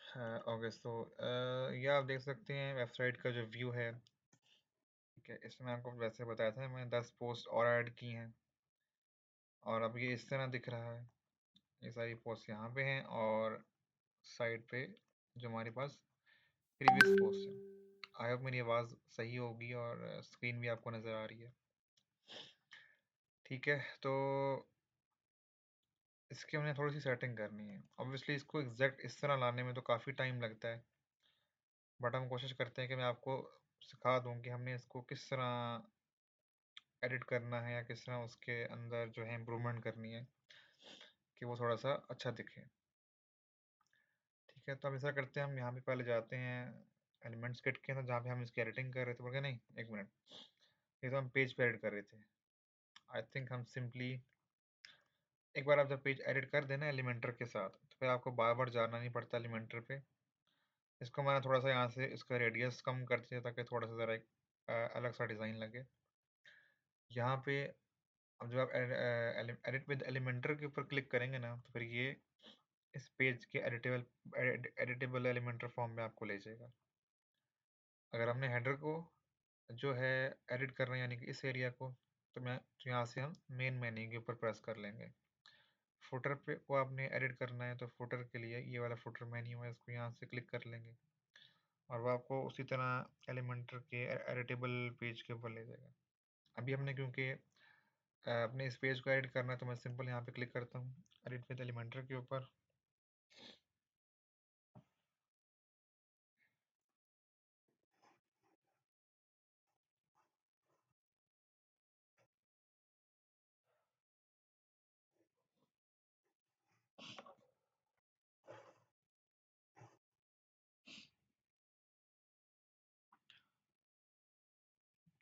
हाँ, okay so ये आप देख सकते हैं वेबसाइट का जो व्यू है। ठीक है, इसमें आपको वैसे बताया था मैंने 10 पोस्ट और ऐड की हैं और अब ये इस तरह दिख रहा है। ये सारी पोस्ट यहाँ पे हैं और साइड पे जो हमारे पास प्रीवियस पोस्ट है। आई होप मेरी आवाज़ सही होगी और स्क्रीन भी आपको नज़र आ रही है। ठीक है, तो इसकी हमने थोड़ी सी सेटिंग करनी है। ऑब्वियसली इसको एग्जैक्ट इस तरह लाने में तो काफ़ी टाइम लगता है, बट हम कोशिश करते हैं कि मैं आपको सिखा दूं कि हमने इसको किस तरह एडिट करना है या किस तरह उसके अंदर जो है इम्प्रूवमेंट करनी है कि वो थोड़ा सा अच्छा दिखे। ठीक है, तो हम ऐसा करते हैं, हम यहाँ पे पहले जाते हैं एलिमेंट्स किट के अंदर जहाँ पे हम इसकी एडिटिंग कर रहे थे। बोल नहीं, एक मिनट, ये तो हम पेज पे एडिट कर रहे थे। आई थिंक हम सिंपली एक बार आप जब पेज एडिट कर देना एलिमेंटर के साथ तो फिर आपको बार बार जाना नहीं पड़ता एलिमेंटर पे। इसको मैंने थोड़ा सा यहाँ से इसका रेडियस कम कर दिया ताकि थोड़ा सा ज़रा एक अलग सा डिज़ाइन लगे। यहाँ पे अब जब आप एडिट विद एलिमेंटर के ऊपर क्लिक करेंगे ना तो फिर ये इस पेज के एडिटेबल एलिमेंटर फॉर्म में आपको ले जाएगा। अगर हमने हेडर को जो है एडिट करना है यानी कि इस एरिया को, तो यहाँ से हम मेन मेन्यू के ऊपर प्रेस कर लेंगे। फुटर पे को आपने एडिट करना है तो फुटर के लिए ये वाला फुटर मेन्यू है, इसको यहाँ से क्लिक कर लेंगे और वो आपको उसी तरह एलिमेंटर के एडिटेबल पेज के ऊपर ले जाएगा। अभी हमने क्योंकि अपने इस पेज को एडिट करना है तो मैं सिंपल यहाँ पे क्लिक करता हूँ एडिट विद एलिमेंटर के ऊपर।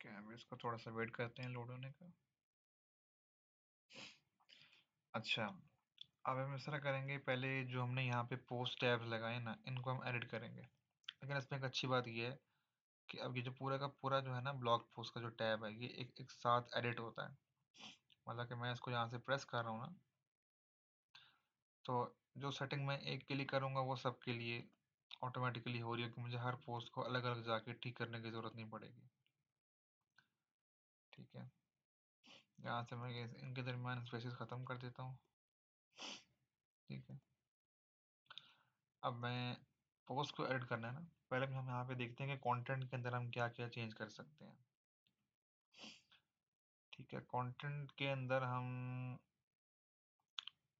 क्या है, इसको थोड़ा सा वेट करते हैं लोड होने का। अच्छा, अब हम इस तरह करेंगे, पहले जो हमने यहाँ पे पोस्ट टैब्स लगाए ना इनको हम एडिट करेंगे। लेकिन इसमें एक अच्छी बात ये है कि अब ये जो पूरा का पूरा जो है ना ब्लॉग पोस्ट का जो टैब है ये एक साथ एडिट होता है। मतलब कि मैं इसको यहाँ से प्रेस कर रहा हूँ ना तो जो सेटिंग मैं एक के लिए करूँगा वो सब के लिए ऑटोमेटिकली हो रही है कि मुझे हर पोस्ट को अलग अलग जाके ठीक करने की ज़रूरत नहीं पड़ेगी। ठीक है, यहाँ से मैं इनके दरमियान स्पेसेस ख़त्म कर देता हूँ। ठीक है, अब मैं पोस्ट को एडिट करना है ना, पहले हम यहाँ पे देखते हैं कि कंटेंट के अंदर हम क्या क्या चेंज कर सकते हैं। ठीक है, कंटेंट के अंदर हम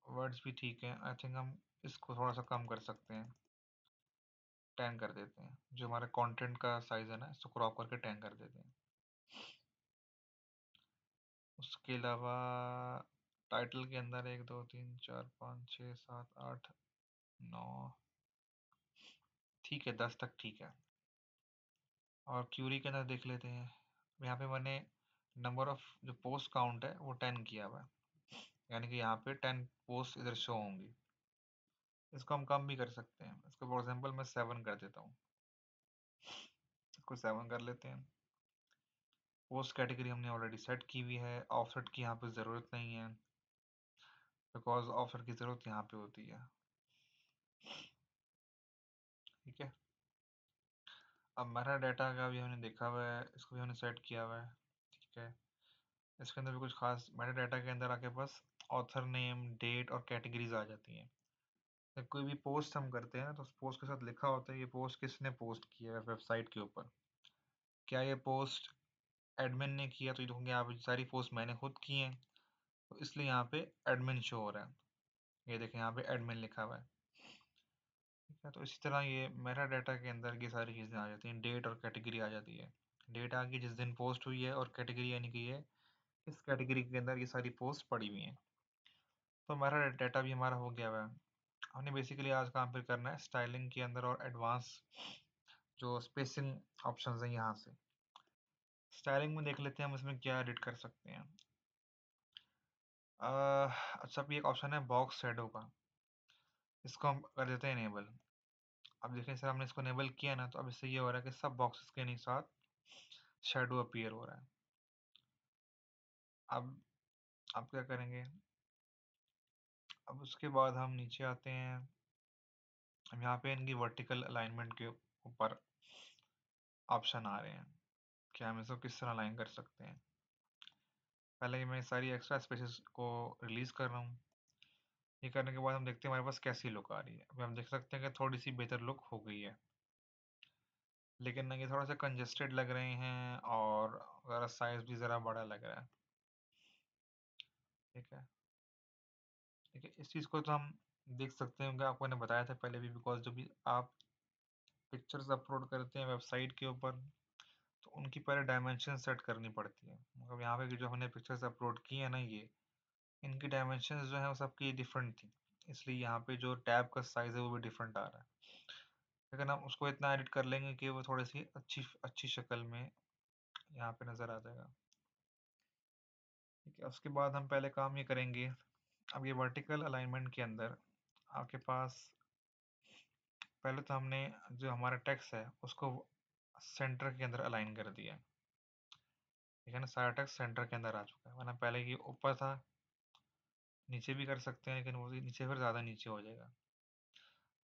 वर्ड्स भी ठीक है, आई थिंक हम इसको थोड़ा सा कम कर सकते हैं, 10 कर देते हैं। जो हमारा कंटेंट का साइज है ना इसको क्रॉप करके 10 कर देते हैं। उसके अलावा टाइटल के अंदर 1 2 3 4 5 6 7 8 9, ठीक है 10 तक ठीक है। और क्यूरी के अंदर देख लेते हैं, यहाँ पे मैंने नंबर ऑफ जो पोस्ट काउंट है वो 10 किया हुआ है, यानी कि यहाँ पे 10 पोस्ट इधर शो होंगी। इसको हम कम भी कर सकते हैं, इसको फॉर एग्जांपल मैं 7 कर देता हूँ। इसको 7 कर लेते हैं। पोस्ट कैटेगरी हमने ऑलरेडी सेट की हुई है, ऑफसेट की यहाँ पे ज़रूरत नहीं है बिकॉज ऑफसेट की ज़रूरत यहाँ पे होती है। ठीक है, अब मेरा डाटा का भी हमने देखा हुआ है, इसको भी हमने सेट किया हुआ है। ठीक है, इसके अंदर भी कुछ खास मेटा डाटा के अंदर आके बस ऑथर नेम डेट और कैटेगरीज आ जाती हैं। जब कोई भी पोस्ट हम करते हैं तो उस पोस्ट के साथ लिखा होता है ये पोस्ट किसने पोस्ट किया है वेबसाइट के ऊपर। क्या ये पोस्ट एडमिन ने किया, तो ये देखोगे आप सारी पोस्ट मैंने खुद की हैं तो इसलिए यहाँ पे एडमिन शो हो रहा है। ये देखें यहाँ पे एडमिन लिखा हुआ है। ठीक है, तो इसी तरह ये मेटा डाटा के अंदर ये सारी चीज़ें आ जाती हैं, डेट और कैटेगरी आ जाती है। डेट आ गई जिस दिन पोस्ट हुई है और कैटेगरी यानी कि ये इस कैटेगरी के अंदर ये सारी पोस्ट पड़ी हुई हैं। तो हमारा डाटा भी हमारा हो गया हुआ है। हमने बेसिकली आज काम फिर करना है स्टाइलिंग के अंदर और एडवांस जो स्पेसिंग ऑप्शंस हैं यहाँ से। स्टाइलिंग में देख लेते हैं हम इसमें क्या एडिट कर सकते हैं। अच्छा, भी एक ऑप्शन है बॉक्स शैडो का, इसको हम कर देते हैं इनेबल। अब देखें सर हमने इसको इनेबल किया ना तो अब इससे ये हो रहा है कि सब बॉक्सेस के साथ शेडो अपीयर हो रहा है। अब आप क्या करेंगे, अब उसके बाद हम नीचे आते हैं अब यहाँ पे इनकी वर्टिकल अलाइनमेंट के ऊपर ऑप्शन आ रहे हैं कि हम इसको किस तरह अलाइन कर सकते हैं। पहले मैं सारी एक्स्ट्रा स्पेसेस को रिलीज कर रहा हूँ। ये करने के बाद हम देखते हैं हमारे पास कैसी लुक आ रही है। अभी हम देख सकते हैं कि थोड़ी सी बेहतर लुक हो गई है, लेकिन ये थोड़ा सा कंजेस्टेड लग रहे हैं और ज़रा साइज भी ज़रा बड़ा लग रहा है। ठीक है, ठीक है, इस चीज़ को तो हम देख सकते हैं, क्योंकि आपको मैंने बताया था पहले भी, बिकॉज जब भी आप पिक्चर्स अपलोड करते हैं वेबसाइट के ऊपर तो उनकी पहले डायमेंशन सेट करनी पड़ती है। मतलब यहाँ पे जो हमने पिक्चर्स अपलोड की है ना, ये इनकी डायमेंशन जो है वो सबकी डिफरेंट थी, इसलिए यहाँ पे जो टैब का साइज़ है वो भी डिफरेंट आ रहा है। लेकिन हम उसको इतना एडिट कर लेंगे कि वो थोड़ी सी अच्छी अच्छी शक्ल में यहाँ पे नज़र आ जाएगा। ठीक है, उसके बाद हम पहले काम ये करेंगे। अब ये वर्टिकल अलाइनमेंट के अंदर आपके पास पहले तो हमने जो हमारा टेक्स्ट है उसको सेंटर के अंदर अलाइन कर दिया। ठीक है ना, सारा टेक्स्ट सेंटर के अंदर आ चुका है, वरना पहले ये ऊपर था। नीचे भी कर सकते हैं, लेकिन वो नीचे फिर ज़्यादा नीचे हो जाएगा,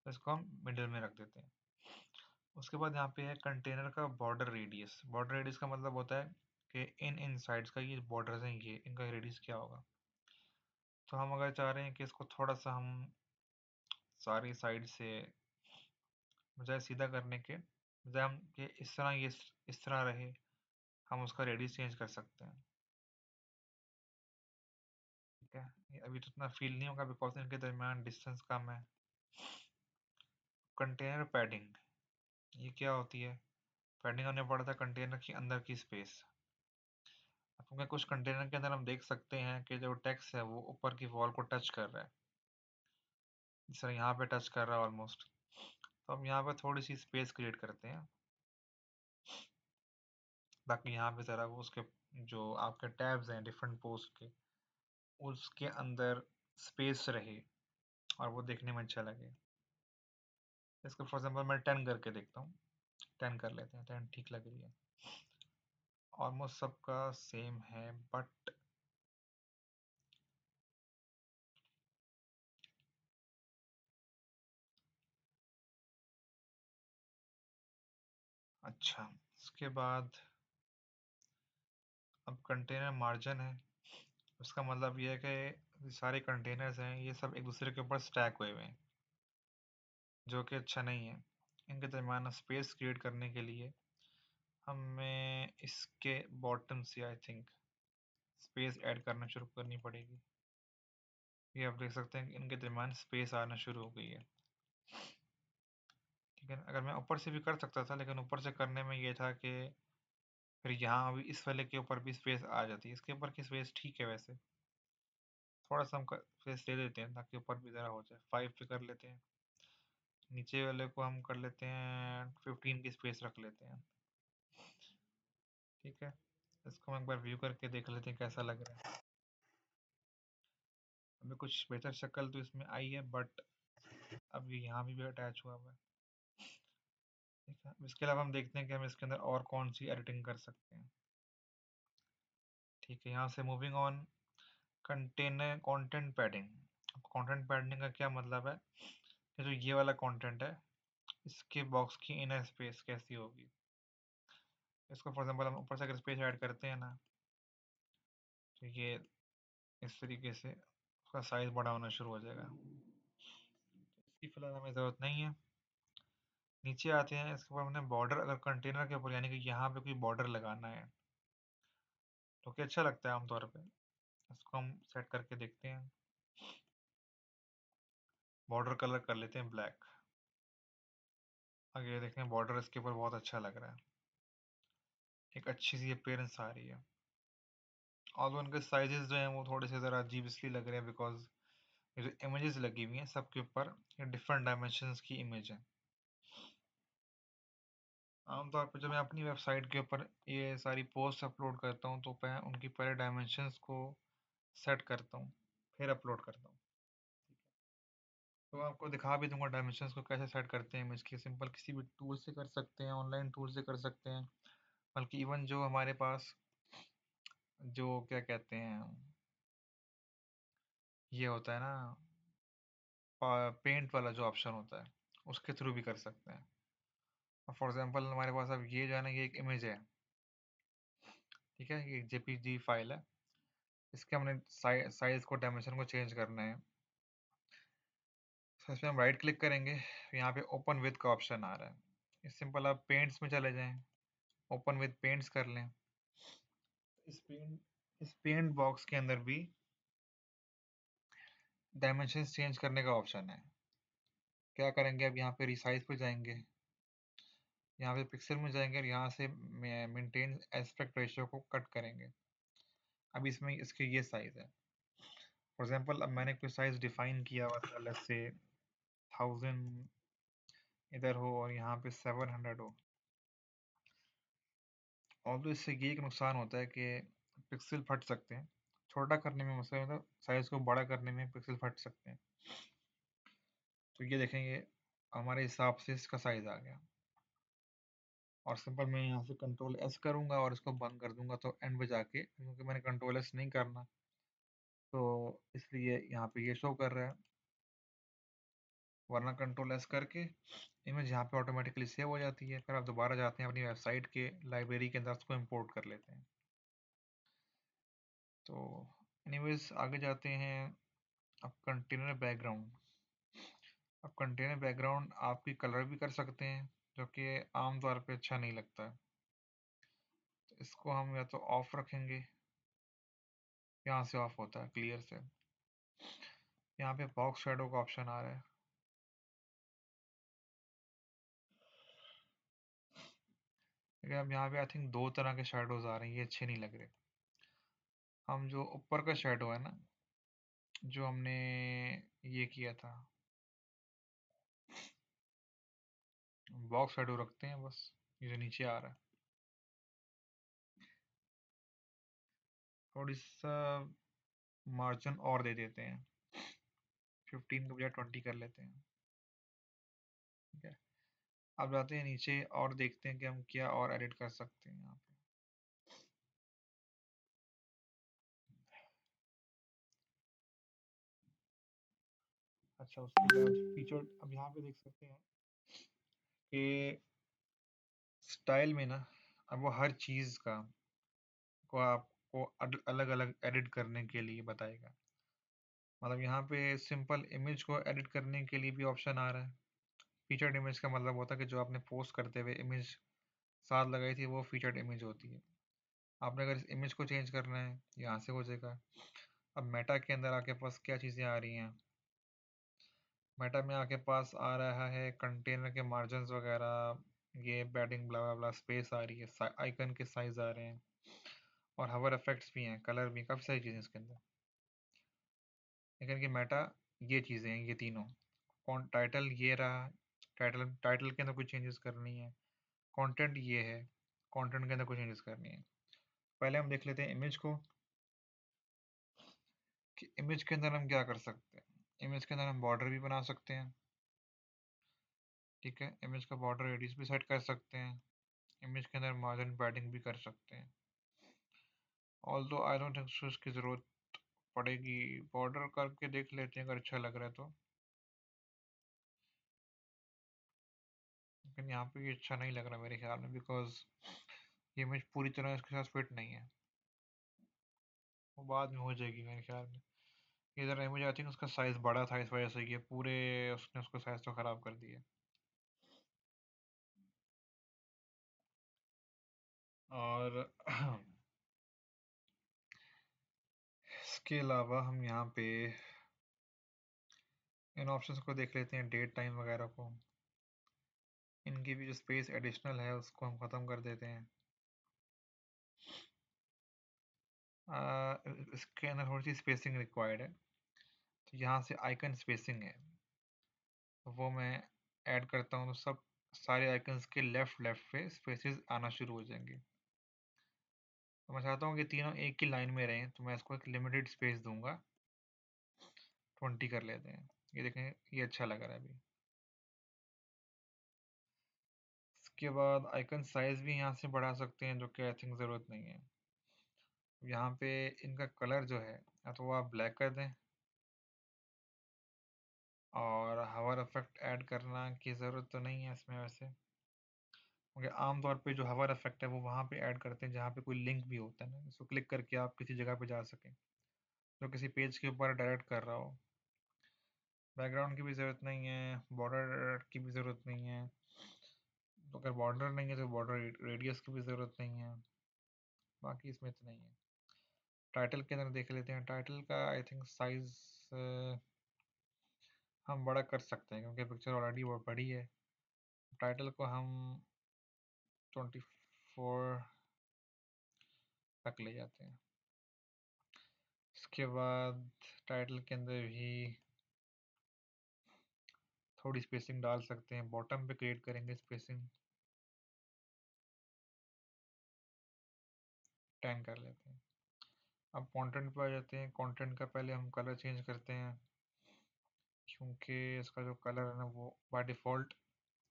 तो इसको हम मिडिल में रख देते हैं। उसके बाद यहाँ पे है कंटेनर का बॉर्डर रेडियस। बॉर्डर रेडियस का मतलब होता है कि इन साइड्स का ये बॉर्डर्स हैं, ये इनका रेडियस क्या होगा। तो हम अगर चाह रहे हैं कि इसको थोड़ा सा हम सारी साइड से बजाय सीधा करने के बजाय हम ये इस तरह, ये इस तरह रहे, हम उसका रेडियस चेंज कर सकते हैं। ठीक है, ये अभी तो इतना फील नहीं होगा बिकॉज इनके दरमियान डिस्टेंस कम है। कंटेनर पैडिंग, ये क्या होती है? पैडिंग हमने पढ़ा था कंटेनर के अंदर की स्पेस। क्योंकि कुछ कंटेनर के अंदर हम देख सकते हैं कि जो टेक्स्ट है वो ऊपर की वॉल को टच कर रहा है, जिस तरह यहाँ पे टच कर रहा है ऑलमोस्ट। तो हम यहाँ पे थोड़ी सी स्पेस क्रिएट करते हैं ताकि यहाँ पे ज़रा वो उसके जो आपके टैब्स हैं डिफरेंट पोस्ट के, उसके अंदर स्पेस रहे और वो देखने में अच्छा लगे। इसको फॉर एग्जाम्पल मैं 10 करके देखता हूँ। 10 कर लेते हैं, 10 ठीक लग रही है। ऑलमोस्ट सबका सेम है, बट अच्छा, उसके बाद अब कंटेनर मार्जिन है। उसका मतलब ये है कि सारे कंटेनर्स हैं ये सब एक दूसरे के ऊपर स्टैक हुए हुए हैं, जो कि अच्छा नहीं है। इनके दरमियान स्पेस क्रिएट करने के लिए हमें इसके बॉटम से आई थिंक स्पेस ऐड करना शुरू करनी पड़ेगी। ये आप देख सकते हैं कि इनके दरमियान स्पेस आना शुरू हो गई है। ठीक है, अगर मैं ऊपर से भी कर सकता था, लेकिन ऊपर से करने में ये था कि फिर यहाँ अभी इस वाले के ऊपर भी स्पेस आ जाती है। इसके ऊपर की स्पेस ठीक है वैसे, थोड़ा सा हम स्पेस दे देते हैं ताकि ऊपर भी ज़रा हो जाए। 5 पे कर लेते हैं, नीचे वाले को हम कर लेते हैं 15 की स्पेस रख लेते हैं। ठीक है, इसको हम एक बार व्यू करके देख लेते हैं कैसा लग रहा है। अभी कुछ बेहतर शक्ल तो इसमें आई है, बट अभी यहाँ भी अटैच हुआ हुआ है। ठीक है, इसके अलावा हम देखते हैं कि हम इसके अंदर और कौन सी एडिटिंग कर सकते हैं। ठीक है, यहाँ से moving on, container content padding. Content padding का क्या मतलब है कि जो ये वाला कंटेंट है इसके बॉक्स की इनर स्पेस कैसी होगी। इसको फॉर एग्जांपल हम ऊपर से अगर स्पेस ऐड करते हैं ना, तो ये इस तरीके से उसका साइज बड़ा होना शुरू हो जाएगा। इसकी फिलहाल हमें ज़रूरत नहीं है। नीचे आते हैं, इसके ऊपर हमने बॉर्डर, अगर कंटेनर के ऊपर यानी कि यहाँ पे कोई बॉर्डर लगाना है तो क्या अच्छा लगता है आमतौर पे। इसको हम सेट करके देखते हैं। बॉर्डर कलर कर लेते हैं ब्लैक। आगे देखें, बॉर्डर इसके ऊपर बहुत अच्छा लग रहा है, एक अच्छी सी अपीयरेंस आ रही है। और उनके साइजेस जो हैं वो थोड़े से ज़रा अजीब इसलिए लग रहे हैं बिकॉज ये जो इमेजेस लगी हुई हैं सबके ऊपर ये डिफरेंट डायमेंशंस की इमेज है। आमतौर पर जब मैं अपनी वेबसाइट के ऊपर ये सारी पोस्ट अपलोड करता हूँ तो मैं उनकी पहले डायमेंशंस को सेट करता हूँ, फिर अपलोड करता हूँ। तो मैं आपको दिखा भी दूंगा डायमेंशंस को कैसे सेट करते हैं इमेज की। सिंपल किसी भी टूल से कर सकते हैं, ऑनलाइन टूल से कर सकते हैं, बल्कि इवन जो हमारे पास जो क्या कहते हैं ये होता है ना, पेंट वाला जो ऑप्शन होता है उसके थ्रू भी कर सकते हैं। फॉर एग्जांपल हमारे पास अब ये जो है ना, ये एक इमेज है, ठीक है, ये जेपीजी फाइल है। इसके हमने साइज को, डायमेंशन को चेंज करना है। तो इसमें हम राइट क्लिक करेंगे, यहाँ पे ओपन विद का ऑप्शन आ रहा है। इस सिंपल आप पेंट्स में चले जाएं, ओपन विद पेंट्स कर लें। इस पेंट बॉक्स के अंदर भी डायमेंशन चेंज करने का ऑप्शन है। क्या करेंगे, अब यहाँ पे रिसाइज पे जाएंगे, यहाँ पे पिक्सल में जाएंगे और यहाँ से मेंटेन एस्पेक्ट रेशियो को कट करेंगे। अब इसमें इसके ये साइज है। फॉर एग्जांपल अब मैंने कोई साइज डिफाइन किया हुआ था, लेट्स से 1000 इधर हो और यहाँ पे 700 हो। ऑल्दो इससे ये एक नुकसान होता है कि पिक्सल फट सकते हैं। छोटा करने में मसला होता है, साइज को बड़ा करने में पिक्सल फट सकते हैं। तो ये देखेंगे हमारे हिसाब से इसका साइज आ गया। और सिंपल मैं यहाँ से कंट्रोल एस करूँगा और इसको बंद कर दूंगा, तो एंड पे जाके, क्योंकि मैंने कंट्रोल एस नहीं करना, तो इसलिए यहाँ पे ये शो कर रहा है। वरना कंट्रोल एस करके इमेज यहाँ पे ऑटोमेटिकली सेव हो जाती है। फिर आप दोबारा जाते हैं अपनी वेबसाइट के लाइब्रेरी के अंदर, उसको इम्पोर्ट कर लेते हैं। तो एनीवेज आगे जाते हैं। अब कंटेनर बैकग्राउंड, अब कंटेनर बैकग्राउंड आपकी कलर भी कर सकते हैं, जो कि आमतौर पे अच्छा नहीं लगता है। तो इसको हम या तो ऑफ रखेंगे, यहाँ से ऑफ होता है क्लियर से। यहाँ पे बॉक्स शेडो का ऑप्शन आ रहा है। लेकिन अब यहाँ पे आई थिंक दो तरह के शेडोज आ रहे हैं, ये अच्छे नहीं लग रहे। हम जो ऊपर का शेडो है ना, जो हमने ये किया था, बॉक्स शेडो रखते हैं बस। ये जो नीचे आ रहा है, थोड़ी सा मार्जिन और दे देते हैं, 15 के बजाय 20 कर लेते हैं। ठीक है, अब जाते हैं नीचे और देखते हैं कि हम क्या और एडिट कर सकते हैं यहाँ पे। अच्छा, उसके बाद फीचर, अब यहाँ पे देख सकते हैं कि स्टाइल में ना, अब वो हर चीज़ का को आपको अलग अलग एडिट करने के लिए बताएगा। मतलब यहाँ पे सिंपल इमेज को एडिट करने के लिए भी ऑप्शन आ रहा है। फीचर्ड इमेज का मतलब होता है कि जो आपने पोस्ट करते हुए इमेज साथ लगाई थी, वो फीचर्ड इमेज होती है। आपने अगर इस इमेज को चेंज करना है, यहाँ से हो जाएगा। अब मेटा के अंदर आपके पास क्या चीज़ें आ रही हैं, मेटा में आपके पास आ रहा है कंटेनर के मार्जिन वगैरह, ये पैडिंग ब्ला ब्ला ब्ला, स्पेस आ रही है, आइकन के साइज आ रहे हैं, और हवर इफेक्ट्स भी हैं, कलर भी, काफ़ी सारी चीज़ें इसके अंदर। लेकिन कि मेटा ये चीज़ें हैं, ये तीनों। कौन टाइटल ये रहा, टाइटल टाइटल के अंदर कुछ चेंजेस करनी है। कंटेंट ये है, कंटेंट के अंदर कुछ चेंजेस करनी है। पहले हम देख लेते हैं इमेज को, कि इमेज के अंदर हम क्या कर सकते हैं। इमेज के अंदर हम बॉर्डर भी बना सकते हैं। ठीक है, इमेज का बॉर्डर रेडियस भी सेट कर सकते हैं। इमेज के अंदर मार्जिन पैडिंग भी कर सकते हैं। Although I don't think so इसकी ज़रूरत पड़ेगी। बॉर्डर करके देख लेते हैं अगर अच्छा लग रहा है तो। लेकिन यहाँ पे ये अच्छा नहीं लग रहा मेरे ख्याल में, बिकॉज ये इमेज पूरी तरह इसके साथ फिट नहीं है। वो बाद में हो जाएगी मेरे ख्याल में। ये ज़रा इमेज, आई थिंक उसका साइज़ बड़ा था, इस वजह से ये पूरे उसने उसका साइज़ तो ख़राब कर दिया। और इसके अलावा हम यहाँ पे इन ऑप्शंस को देख लेते हैं, डेट टाइम वगैरह को। इनकी भी जो स्पेस एडिशनल है उसको हम ख़त्म कर देते हैं। इसके अंदर थोड़ी सी स्पेसिंग रिक्वायर्ड है, तो यहाँ से आइकन स्पेसिंग है, तो वो मैं ऐड करता हूँ, तो सब सारे आइकन्स के लेफ़्ट लेफ़्ट पे स्पेसेस आना शुरू हो जाएंगे। तो मैं चाहता हूँ कि तीनों एक ही लाइन में रहें, तो मैं इसको एक लिमिटेड स्पेस दूंगा, 20 कर लेते हैं। ये देखें, ये अच्छा लग रहा है अभी। इसके बाद आइकन साइज भी यहाँ से बढ़ा सकते हैं, जो कि आई थिंक ज़रूरत नहीं है। यहाँ पे इनका कलर जो है, या तो वो आप ब्लैक कर दें, और हावर इफेक्ट ऐड करना की ज़रूरत तो नहीं है इसमें वैसे, क्योंकि आमतौर पे जो हावर इफेक्ट है वो वहाँ पे ऐड करते हैं जहाँ पे कोई लिंक भी होता है ना, इसको क्लिक करके आप किसी जगह पे जा सकें, जो किसी पेज के ऊपर डायरेक्ट कर रहा हो। बैकग्राउंड की भी ज़रूरत नहीं है, बॉर्डर की भी ज़रूरत नहीं है, तो अगर बॉर्डर नहीं है तो बॉर्डर रेडियस की भी ज़रूरत नहीं है, बाकी इसमें इतना ही है। टाइटल के अंदर देख लेते हैं, टाइटल का आई थिंक साइज़ हम बड़ा कर सकते हैं क्योंकि पिक्चर ऑलरेडी बहुत बड़ी है। टाइटल को हम 24 तक ले जाते हैं। उसके बाद टाइटल के अंदर भी थोड़ी स्पेसिंग डाल सकते हैं, बॉटम पे क्रिएट करेंगे स्पेसिंग 10 कर लेते हैं। अब कंटेंट पे आ जाते हैं, कंटेंट का पहले हम कलर चेंज करते हैं, क्योंकि इसका जो कलर है ना वो बाय डिफ़ॉल्ट,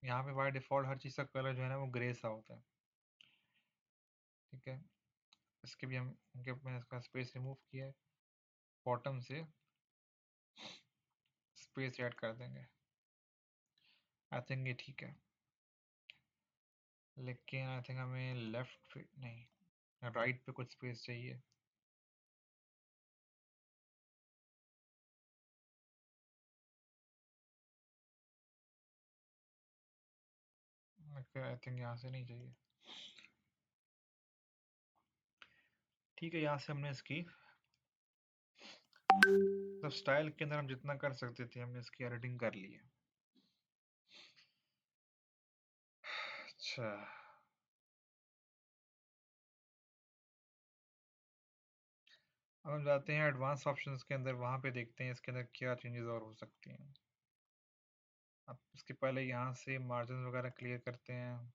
यहाँ पे बाय डिफ़ॉल्ट हर चीज़ का कलर जो है ना वो ग्रे सा होता है, ठीक है। इसके भी हम मैंने इसका स्पेस रिमूव किया है, बॉटम से स्पेस ऐड कर देंगे, आई थिंक ये ठीक है। लेकिन आई थिंक हमें लेफ्ट नहीं, राइट पे कुछ स्पेस चाहिए। आई थिंक यहाँ से नहीं चाहिए, ठीक है। यहाँ से हमने इसकी तो स्टाइल के अंदर हम जितना कर सकते थे हमने इसकी एडिटिंग कर ली है। अच्छा, अब हम जाते हैं एडवांस ऑप्शंस के अंदर, वहाँ पे देखते हैं इसके अंदर क्या चेंजेस और हो सकती हैं। अब इसके पहले यहाँ से मार्जिन वगैरह क्लियर करते हैं।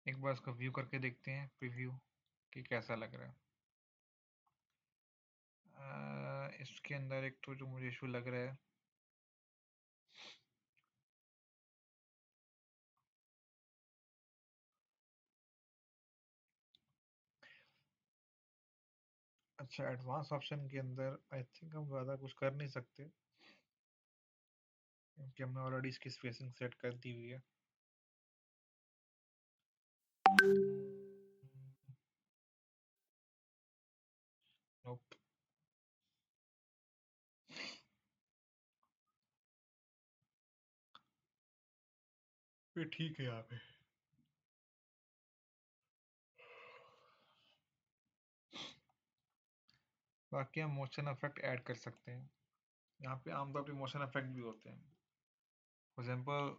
एक बार इसको व्यू करके देखते हैं, प्रीव्यू कि कैसा लग रहा है। इसके अंदर एक तो जो मुझे इशू लग रहा है, अच्छा एडवांस ऑप्शन के अंदर आई थिंक हम ज़्यादा कुछ कर नहीं सकते, क्योंकि हमने ऑलरेडी इसकी स्पेसिंग सेट कर दी हुई है। नोप, ये ठीक है यहाँ पे। बाकी हम मोशन इफेक्ट ऐड कर सकते हैं, यहाँ पे आमतौर पे मोशन इफेक्ट भी होते हैं। फॉर एग्जाम्पल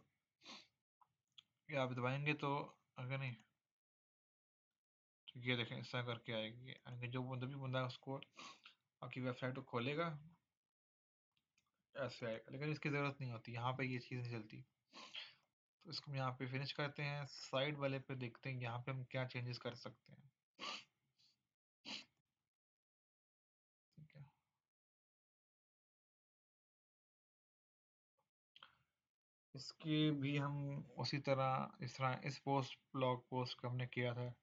ये आप दबाएंगे तो अगर नहीं तो ये देखें ऐसा करके आएगी, यानी कि जो भी बंदा उसको आपकी वेबसाइट को खोलेगा ऐसे आएगा, लेकिन इसकी ज़रूरत नहीं होती, यहाँ पे ये चीज़ नहीं चलती। तो इसको हम यहाँ पे फिनिश करते हैं, साइड वाले पे देखते हैं यहाँ पे हम क्या चेंजेस कर सकते हैं, ठीक है। इसके भी हम उसी तरह इस पोस्ट ब्लॉग पोस्ट को हमने किया था,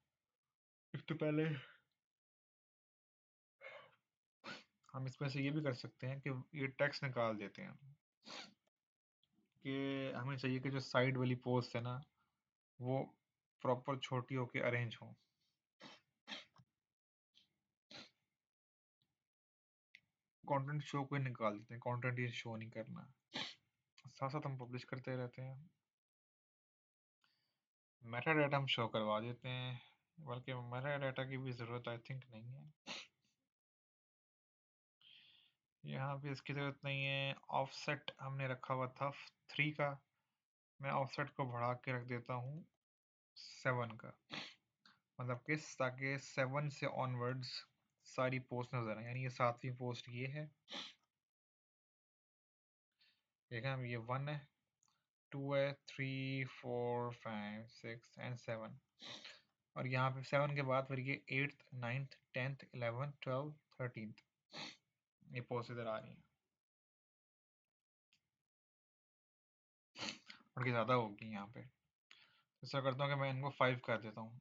इससे पहले हम इसमें से ये भी कर सकते हैं कि ये टेक्स्ट निकाल देते हैं, कि हमें चाहिए कि जो साइड वाली पोस्ट है ना वो प्रॉपर छोटी होके अरेंज हो। कंटेंट शो को ही निकाल देते हैं, कंटेंट ये शो नहीं करना, साथ साथ हम पब्लिश करते रहते हैं। मेटा डाटा हम शो करवा देते हैं, बल्कि मेटा डाटा की भी ज़रूरत आई थिंक नहीं है, यहाँ पे इसकी ज़रूरत नहीं है। ऑफसेट हमने रखा हुआ था 3 का, मैं ऑफसेट को बढ़ा के रख देता हूँ 7 का, मतलब कि ताकि 7 से ऑनवर्ड्स सारी पोस्ट नज़र आए, यानी ये 7वीं पोस्ट ये है, ठीक है। ये 1 है, 2 है, 3 4 5 6 एंड 7, और यहाँ पे 7 के बाद फिर ये 8th 9th 10th 11th 12th 13th ये पोस्ट इधर आ रही है, और ये ज़्यादा होगी यहाँ पे। ऐसा करता हूँ कि मैं इनको 5 कर देता हूँ,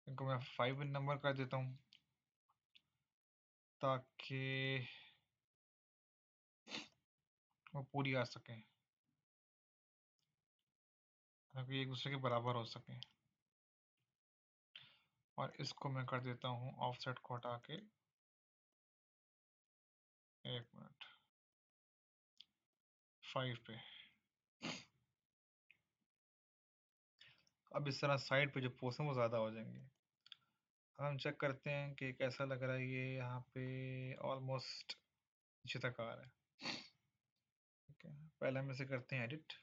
इनको मैं 5 नंबर कर देता हूँ, ताकि वो पूरी आ सके, ताकि एक दूसरे के बराबर हो सके। और इसको मैं कर देता हूँ ऑफसेट को हटा के, 1 मिनट, 5 पे। अब इस तरह साइड पे जो पोर्शन वो ज़्यादा हो जाएंगे। अब हम चेक करते हैं कि कैसा लग रहा है ये। यहाँ पे ऑलमोस्ट नीचे तक आ रहा है। ठीक है, पहले हम इसे करते हैं एडिट।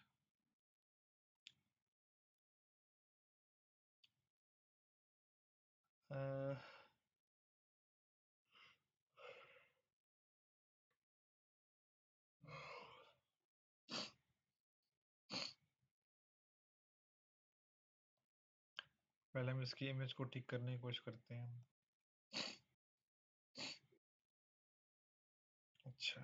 पहले हम इसकी इमेज को ठीक करने की कोशिश करते हैं। अच्छा,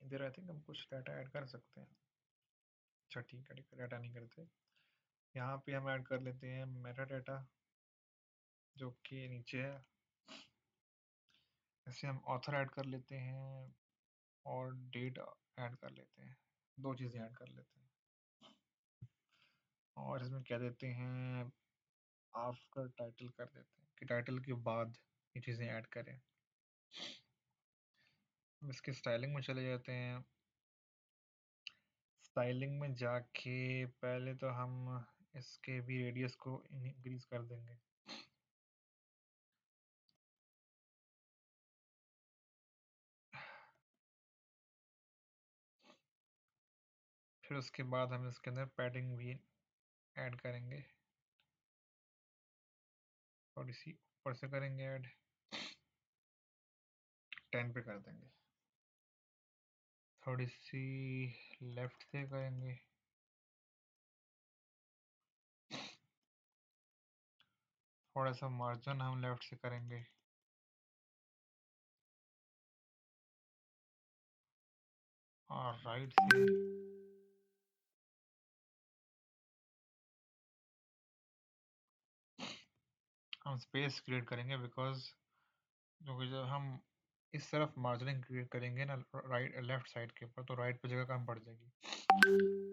इधर आई थिंक हम कुछ डाटा ऐड कर सकते हैं। अच्छा ठीक है, ठीक है, डाटा नहीं करते। यहाँ पे हम ऐड कर लेते हैं मेटा डाटा, जो कि नीचे है। ऐसे हम ऑथर ऐड कर लेते हैं और डेट ऐड कर लेते हैं। 2 चीज़ें ऐड कर लेते हैं। और इसमें क्या देते हैं, आफ्टर टाइटल कर देते हैं कि टाइटल के बाद ये चीज़ें ऐड करें। हम इसके स्टाइलिंग में चले जाते हैं। स्टाइलिंग में जाके पहले तो हम इसके भी रेडियस को इंक्रीज कर देंगे। फिर उसके बाद हम इसके अंदर पैडिंग भी ऐड करेंगे, थोड़ी सी ऊपर से करेंगे ऐड, 10 पे कर देंगे। थोड़ी सी लेफ्ट से करेंगे, थोड़ा सा मार्जिन हम लेफ्ट से करेंगे, और राइट से हम स्पेस क्रिएट करेंगे। बिकॉज क्योंकि जब हम इस तरफ मार्जिनिंग क्रिएट करेंगे ना राइट लेफ्ट साइड के ऊपर, तो राइट पे जगह कम पड़ जाएगी,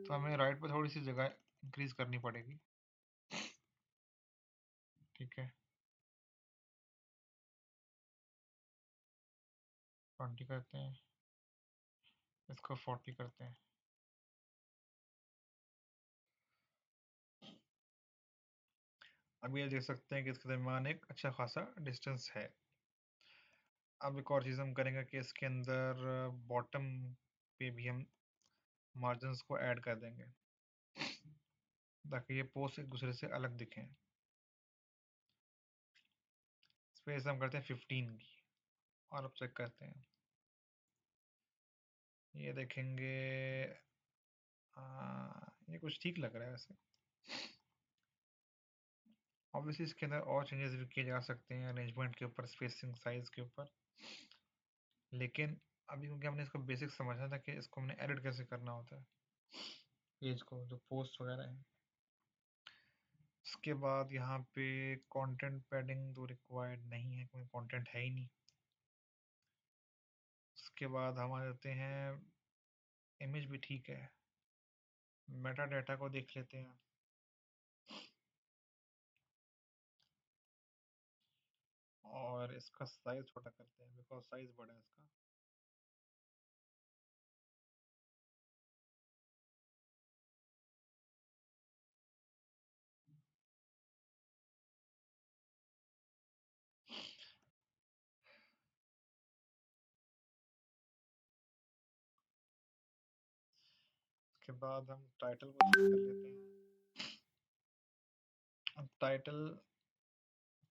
तो हमें राइट पे थोड़ी सी जगह इंक्रीज करनी पड़ेगी। ठीक है, 20 करते हैं, इसको 40 करते हैं। अब ये देख सकते हैं कि इसके दरमियान एक अच्छा खासा डिस्टेंस है। अब एक और चीज़ हम करेंगे कि इसके अंदर बॉटम पे भी हम मार्जिन्स को ऐड कर देंगे, ताकि ये पोस्ट एक दूसरे से अलग दिखें। स्पेस हम करते हैं 15 की, और अब चेक करते हैं। ये देखेंगे, ये कुछ ठीक लग रहा है वैसे। ऑब्वियसली इसके अंदर और चेंजेस भी किए जा सकते हैं अरेंजमेंट के ऊपर, स्पेसिंग साइज के ऊपर, लेकिन अभी क्योंकि हमने इसको बेसिक समझा था कि इसको हमने एडिट कैसे करना होता है पेज को, जो पोस्ट वगैरह है। उसके बाद यहाँ पे कंटेंट पैडिंग तो रिक्वायर्ड नहीं है, कोई कंटेंट है ही नहीं। उसके बाद हम आ जाते हैं, इमेज भी ठीक है, मेटा डाटा को देख लेते हैं। और इसका साइज छोटा करते हैं, बिकॉज साइज बड़ा है इसका। उसके बाद हम टाइटल को चेक कर लेते हैं। अब टाइटल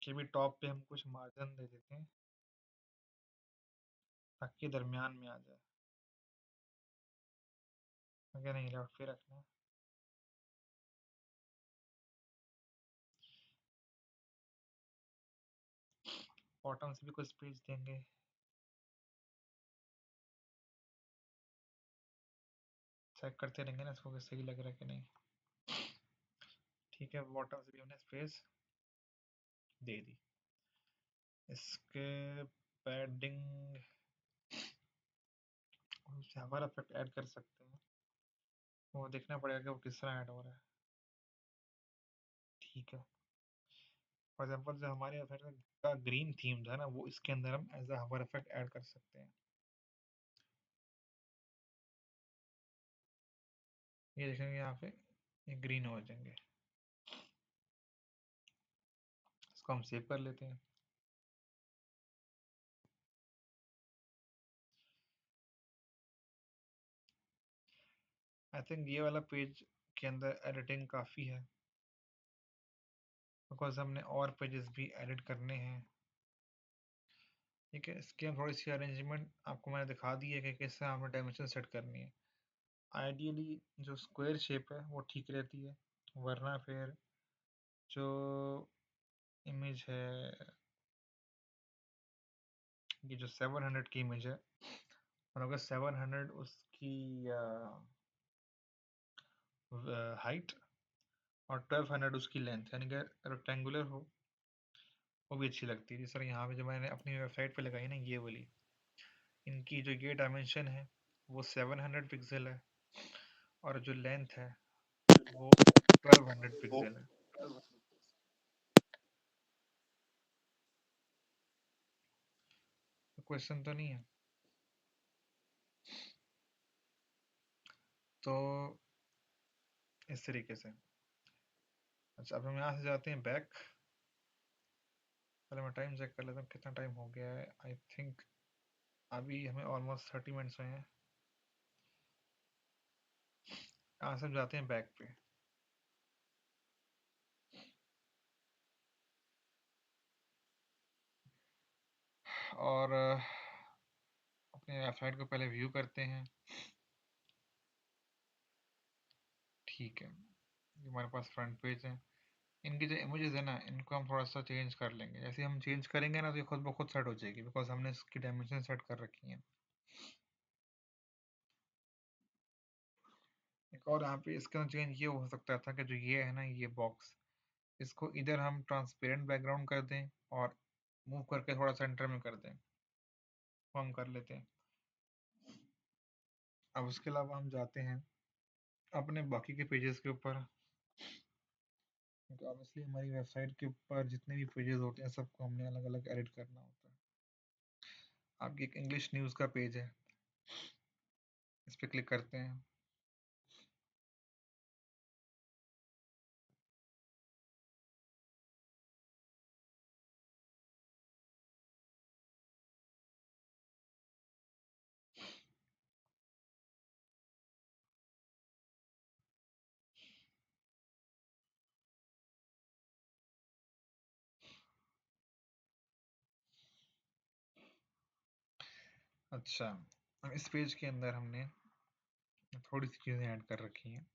के भी टॉप पे हम कुछ मार्जिन दे देते हैं, ताकि दरमियान में आ जाए। अगर नहीं, लेफ्ट पे रखना है। बॉटम से भी कुछ स्पेस देंगे। चेक करते रहेंगे ना इसको कि सही लग रहा है कि नहीं। ठीक है, बॉटम से भी हमने स्पेस दे दी। इसके पैडिंग हमारा इफेक्ट ऐड कर सकते हैं, वो देखना पड़ेगा कि वो किस तरह ऐड हो रहा है। ठीक है, फॉर एग्जाम्पल जो हमारे इफेक्ट का ग्रीन थीम था ना, वो इसके अंदर हम एज अ हवर इफेक्ट ऐड कर सकते हैं। ये देखेंगे यहाँ पे ये ग्रीन हो जाएंगे। इसको हम सेव कर लेते हैं। आई थिंक ये वाला पेज के अंदर एडिटिंग काफ़ी है, बिकॉज हमने और पेजेस भी एडिट करने हैं। ठीक है, इसकी हम थोड़ी सी अरेंजमेंट आपको मैंने दिखा दी है कि किस तरह हमने डायमेंशन सेट करनी है। आइडियली जो स्क्वायर शेप है वो ठीक रहती है, वरना फिर जो इमेज है, ये जो 700 की इमेज है, और अगर 700 उसकी हाइट और 1200 उसकी लेंथ, यानी कि रेक्टेंगुलर हो, वो भी अच्छी लगती है। जिस तरह यहाँ पे जो मैंने अपनी वेबसाइट पे लगाई ना, ये वाली, इनकी जो ये डायमेंशन है वो 700 पिक्सल है, और जो लेंथ है वो 1200 पिक्सल है। क्वेश्चन तो नहीं है? तो इस तरीके से। अच्छा, अब हम यहाँ से जाते हैं बैक। पहले मैं टाइम चेक कर लेता हूँ कितना टाइम हो गया है। आई थिंक अभी हमें ऑलमोस्ट 30 मिनट्स हुए हैं। यहाँ से हम जाते हैं बैक पे, और अपने वेबसाइट को पहले व्यू करते हैं। ठीक है, ये हमारे पास फ्रंट पेज है। इनकी जो इमेजेस है ना, इनको हम थोड़ा सा चेंज कर लेंगे। जैसे हम चेंज करेंगे ना, तो ये खुद ब खुद सेट हो जाएगी, बिकॉज हमने इसकी डायमेंशन सेट कर रखी है। एक और यहाँ पे इसका चेंज ये हो सकता था कि जो ये है ना, ये बॉक्स, इसको इधर हम ट्रांसपेरेंट बैकग्राउंड कर दें और मूव करके थोड़ा सेंटर में कर दें, वो हम कर लेते हैं। अब उसके अलावा हम जाते हैं अपने बाकी के पेजेस के ऊपर, क्योंकि ऑब्वियसली हमारी वेबसाइट के ऊपर जितने भी पेजेस होते हैं सबको हमने अलग अलग एडिट करना होता है। आपकी एक इंग्लिश न्यूज़ का पेज है, इस पर क्लिक करते हैं। अच्छा, अब इस पेज के अंदर हमने थोड़ी सी चीज़ें ऐड कर रखी हैं,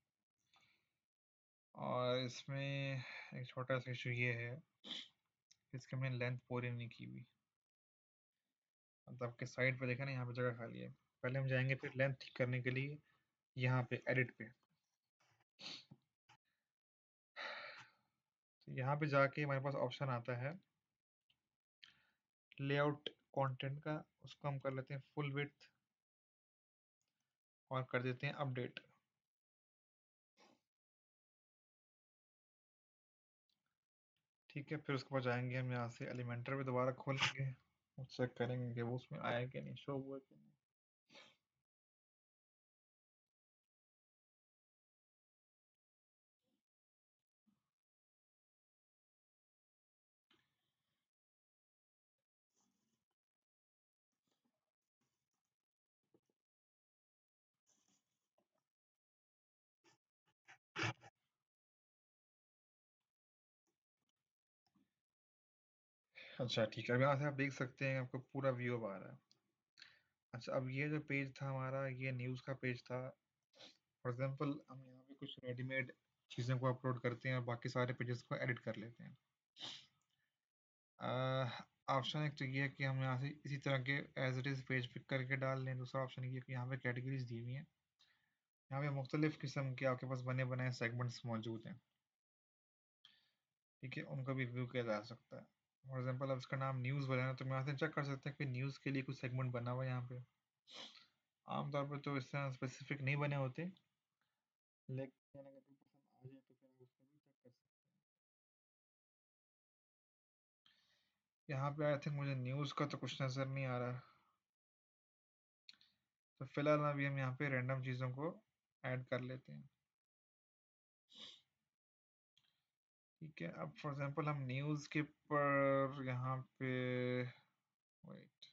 और इसमें एक छोटा सा इशू ये है कि इसकी हमने लेंथ पूरी नहीं की हुई। मतलब आपके साइड पे देखा ना, यहाँ पे जगह खाली है। पहले हम जाएंगे फिर लेंथ ठीक करने के लिए यहाँ पे एडिट पे। तो यहाँ पे जाके हमारे पास ऑप्शन आता है लेआउट कंटेंट का, उसको हम कर लेते हैं फुल विड्थ और कर देते हैं अपडेट। ठीक है, फिर उसके बाद जाएंगे हम यहाँ से एलिमेंटर पे, दोबारा खोलेंगे, चेक करेंगे कि वो उसमें आया कि नहीं, शो हुआ कि नहीं। अच्छा ठीक है, अब यहाँ से आप देख सकते हैं आपको पूरा व्यू अब आ रहा है। अच्छा, अब ये जो पेज था हमारा, ये न्यूज़ का पेज था। फॉर एग्जांपल हम यहाँ पे कुछ रेडीमेड चीज़ों को अपलोड करते हैं और बाकी सारे पेजेस को एडिट कर लेते हैं। ऑप्शन एक तो ये है कि हम यहाँ से इसी तरह के as it is page pick करके डाल लें। दूसरा ऑप्शन ये है कि यहाँ पे कैटेगरीज दी हुई हैं, यहाँ पे मुख्तलिफ़ किस्म के आपके पास बने बनाए सेगमेंट्स मौजूद हैं। ठीक है, उनको भी व्यू किया जा सकता है। फॉर एग्जाम्पल अब इसका नाम न्यूज़ वाला है ना, तो मैं यहाँ से चेक कर सकते हैं कि न्यूज़ के लिए कुछ सेगमेंट बना हुआ है यहाँ पे। आमतौर पर तो इस तरह स्पेसिफिक नहीं बने होते, लेकिन अगर कोई पसंद आ जाए तो फिर आप उसको भी चेक कर सकते हैं। यहाँ पे आई थिंक मुझे न्यूज़ का तो कुछ नज़र नहीं आ रहा, तो फिलहाल अभी हम यहाँ पे रैंडम चीज़ों को ऐड कर लेते हैं। ठीक है, अब फॉर एग्जांपल हम न्यूज़ के पर यहाँ पे वेट,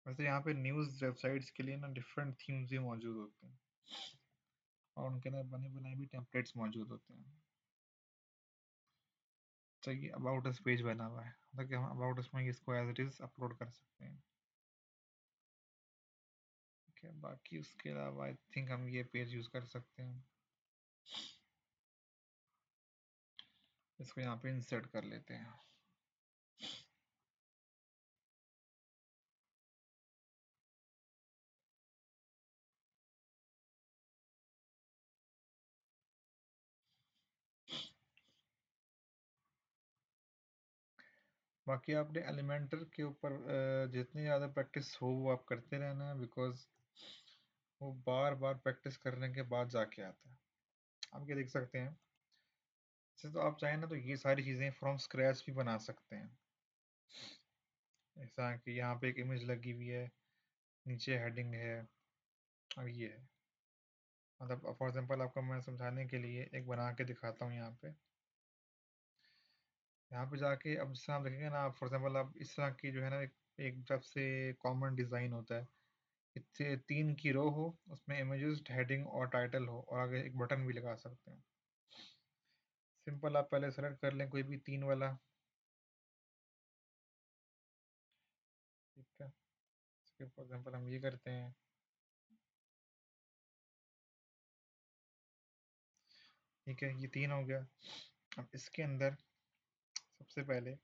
वैसे यहाँ पे न्यूज़ वेबसाइट्स के लिए ना डिफरेंट थीम्स भी मौजूद होते हैं और उनके अंदर बने बनाए भी टेम्पलेट्स मौजूद होते हैं। तो ये अबाउट अस पेज बना हुआ है, मतलब कि हम अबाउट अस में इसको एज इट इज़ अपलोड कर सकते हैं। ठीक है, बाकी उसके अलावा आई थिंक हम ये पेज यूज़ कर सकते हैं। इसको यहाँ पे इंसर्ट कर लेते हैं। बाकी आपने एलिमेंटर के ऊपर जितनी ज़्यादा प्रैक्टिस हो वो आप करते रहना है, बिकॉज वो बार बार प्रैक्टिस करने के बाद जाके आता है। आप ये देख सकते हैं, जैसे तो आप चाहें ना तो ये सारी चीज़ें फ्रॉम स्क्रैच भी बना सकते हैं। ऐसा कि यहाँ पे एक इमेज लगी हुई है, नीचे हेडिंग है और ये है, मतलब फॉर एग्जांपल आपको मैं समझाने के लिए एक बना के दिखाता हूँ। यहाँ पे जाके अब जैसे आप देखेंगे ना, आप फॉर एग्जांपल आप इस तरह की जो है ना एक तरफ से कॉमन डिज़ाइन होता है, इससे 3 की रो हो, उसमें इमेजेस, हेडिंग और टाइटल हो और आगे एक बटन भी लगा सकते हैं। सिंपल, आप पहले सेलेक्ट कर लें कोई भी 3 वाला। ठीक है, इसके फॉर एग्जांपल हम ये करते हैं। ठीक है, ये 3 हो गया। अब इसके अंदर सबसे पहले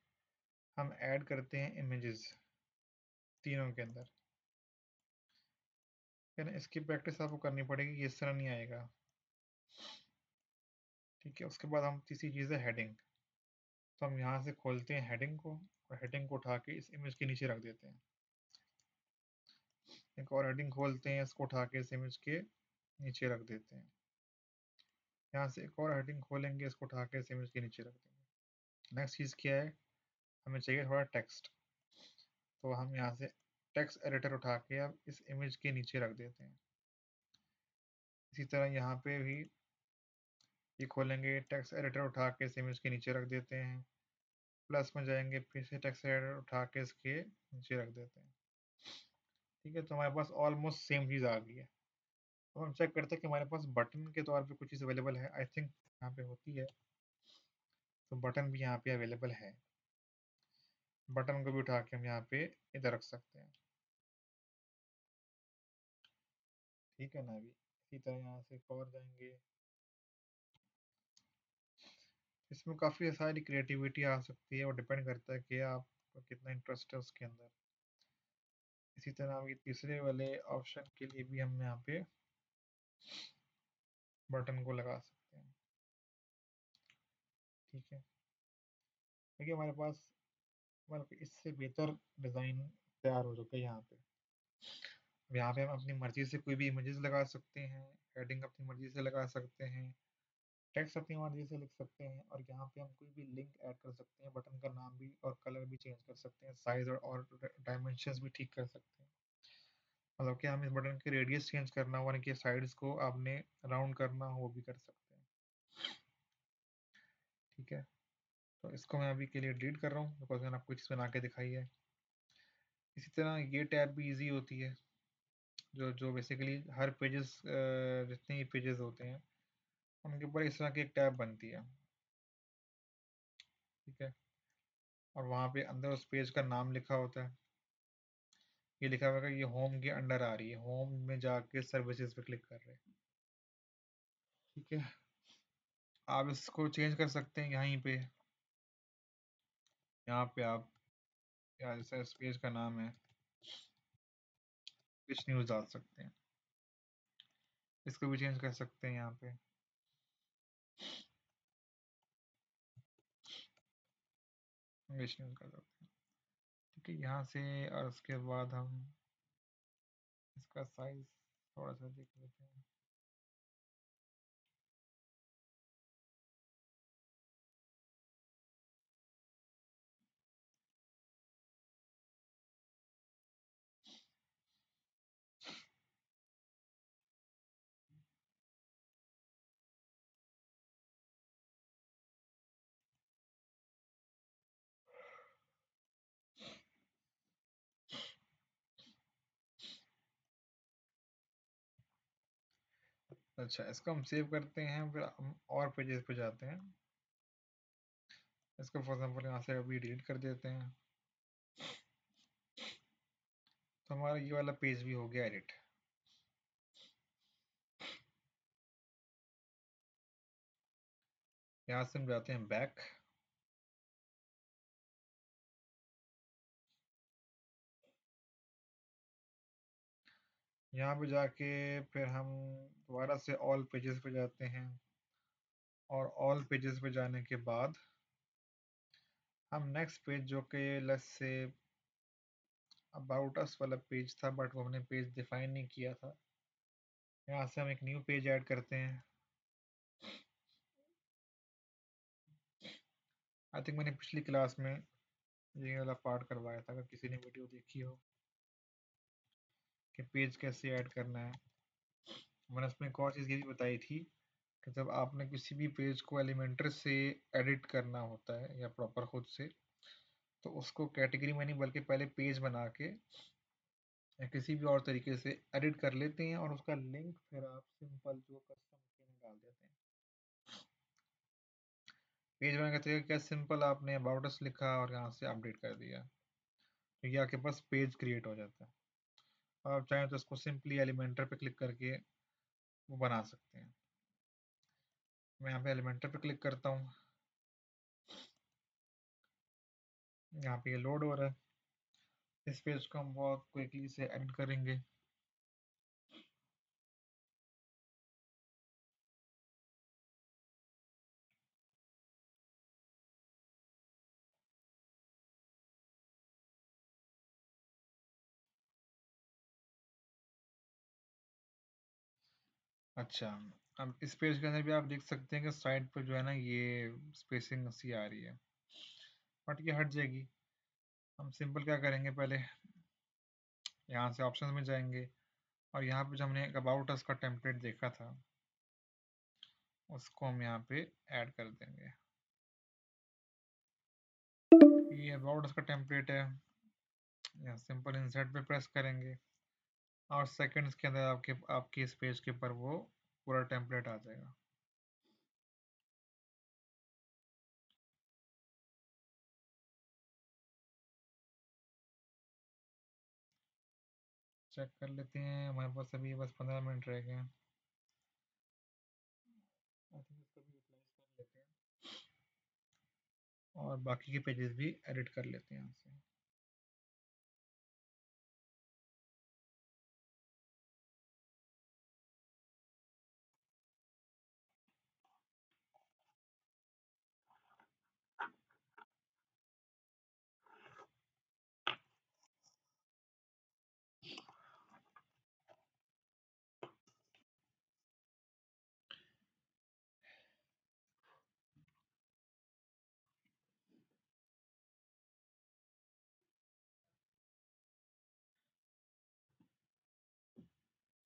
हम ऐड करते हैं इमेजेस तीनों के अंदर। है ना, इसकी प्रैक्टिस आपको करनी पड़ेगी, ये इस तरह नहीं आएगा। ठीक है, उसके बाद हम तीसरी चीज़ है हेडिंग। तो हम यहाँ से खोलते हैं हेडिंग को और हेडिंग को उठा के इस इमेज के नीचे रख देते हैं। एक और हेडिंग खोलते हैं, इसको उठा के इस इमेज के नीचे रख देते हैं। यहाँ से एक और हेडिंग खोलेंगे, इसको उठा के इस इमेज के नीचे रख देंगे। नेक्स्ट चीज़ क्या है, हमें चाहिए थोड़ा टेक्स्ट, तो हम यहाँ से टेक्स्ट एडिटर उठा के अब इस इमेज के नीचे रख देते हैं। इसी तरह यहाँ पे भी ये खोलेंगे, टेक्स्ट एडिटर उठा के इस इमेज के नीचे रख देते हैं। प्लस में जाएंगे, फिर से टेक्स्ट एडिटर उठा के इसके नीचे रख देते हैं। ठीक है, तो हमारे पास ऑलमोस्ट सेम चीज़ आ गई है। अब हम चेक करते हैं कि हमारे पास बटन के तौर पे कुछ चीज़ अवेलेबल है। आई थिंक यहाँ पे होती है, तो बटन भी यहाँ पे अवेलेबल है। बटन को भी उठा के हम यहाँ पे इधर रख सकते हैं। ठीक है ना, अभी इसी तरह यहाँ से एक और जाएंगे, इसमें काफ़ी सारी क्रिएटिविटी आ सकती है और डिपेंड करता है कि आप कितना इंटरेस्ट है उसके अंदर। इसी तरह अभी तीसरे वाले ऑप्शन के लिए भी हम यहाँ पे बटन को लगा सकते हैं। ठीक है, देखिए हमारे पास मतलब इससे बेहतर डिज़ाइन तैयार हो चुका है यहाँ पे। अब यहाँ पे हम अपनी मर्जी से कोई भी इमेजेस लगा सकते हैं, हेडिंग अपनी मर्जी से लगा सकते हैं, टेक्स्ट अपनी मर्जी से लिख सकते हैं, और यहाँ पे हम कोई भी लिंक ऐड कर सकते हैं, बटन का नाम भी और कलर भी चेंज कर सकते हैं, साइज और डायमेंशंस भी ठीक कर सकते हैं। मतलब कि हम इस बटन के रेडियस चेंज करना हो, यानी कि साइड्स को आपने राउंड करना हो, वो भी कर सकते हैं। ठीक है, तो इसको मैं अभी के लिए डिलीट कर रहा हूँ बिकॉज मैंने आपको चीज़ बना के दिखाई है। इसी तरह ये टैब भी ईजी होती है, जो जो बेसिकली हर पेजेस, जितने ही पेजेस होते हैं उनके ऊपर इस तरह की एक टैब बनती है। ठीक है, और वहाँ पे अंदर उस पेज का नाम लिखा होता है। ये लिखा हुआ है कि ये होम के अंडर आ रही है, होम में जाके सर्विसेज पे क्लिक कर रहे हैं। ठीक है, आप इसको चेंज कर सकते हैं यहीं पे। यहाँ पे आप, या जैसे इस पेज का नाम है, विच न्यूज़ डाल सकते हैं। इसको भी चेंज कर सकते हैं यहाँ पे। ये चेंज कर सकते हैं, ठीक है। यहाँ से और उसके बाद हम इसका साइज थोड़ा सा देख लेते हैं। अच्छा, इसको हम सेव करते हैं, फिर हम और पेजेस पे जाते हैं। इसको फॉर एग्जाम्पल यहाँ से अभी डिलीट कर देते हैं, तो हमारा ये वाला पेज भी हो गया एडिट। यहाँ से हम जाते हैं बैक, यहाँ पे जाके फिर हम दोबारा से ऑल पेजेस पे जाते हैं, और ऑल पेजेस पे जाने के बाद हम नेक्स्ट पेज जो कि लेट्स से अबाउट अस वाला पेज था, बट वो हमने पेज डिफाइन नहीं किया था, यहाँ से हम एक न्यू पेज ऐड करते हैं। आई थिंक मैंने पिछली क्लास में ये वाला पार्ट करवाया था, अगर किसी ने वीडियो देखी हो कि पेज कैसे ऐड करना है। मैंने उसमें एक और चीज़ ये भी बताई थी कि जब आपने किसी भी पेज को एलिमेंटर से एडिट करना होता है या प्रॉपर खुद से, तो उसको कैटेगरी में नहीं बल्कि पहले पेज बना के या किसी भी और तरीके से एडिट कर लेते हैं, और उसका लिंक फिर आप सिंपल जो कस्टम के में डाल देते हैं। पेज बनाने का तरीका क्या, सिंपल आपने अबाउट अस लिखा और यहाँ से अपडेट कर दिया, तो ये आपके पास पेज क्रिएट हो जाता है। और आप चाहें तो इसको सिंपली एलिमेंटर पे क्लिक करके वो बना सकते हैं। मैं यहाँ पे एलिमेंटर पे क्लिक करता हूँ, यहाँ पे ये लोड हो रहा है। इस पेज को हम बहुत क्विकली से एडिट करेंगे। अच्छा, अब इस पेज के अंदर भी आप देख सकते हैं कि साइड पर जो है ना ये स्पेसिंग सी आ रही है, बट ये हट जाएगी। हम सिंपल क्या करेंगे, पहले यहाँ से ऑप्शन में जाएंगे, और यहाँ पे जो हमने अबाउट अस का टेम्पलेट देखा था उसको हम यहाँ पे ऐड कर देंगे। ये अबाउट अस का टेम्पलेट है, यहाँ सिंपल इंसर्ट पे प्रेस करेंगे और सेकंड्स के अंदर आपके इस पेज के ऊपर वो पूरा टेम्पलेट आ जाएगा। चेक कर लेते हैं, हमारे पास अभी बस 15 मिनट रह गए हैं। आई थिंक इसको भी यूटिलाइज कर लेते हैं और बाकी के पेजेस भी एडिट कर लेते हैं यहाँ से।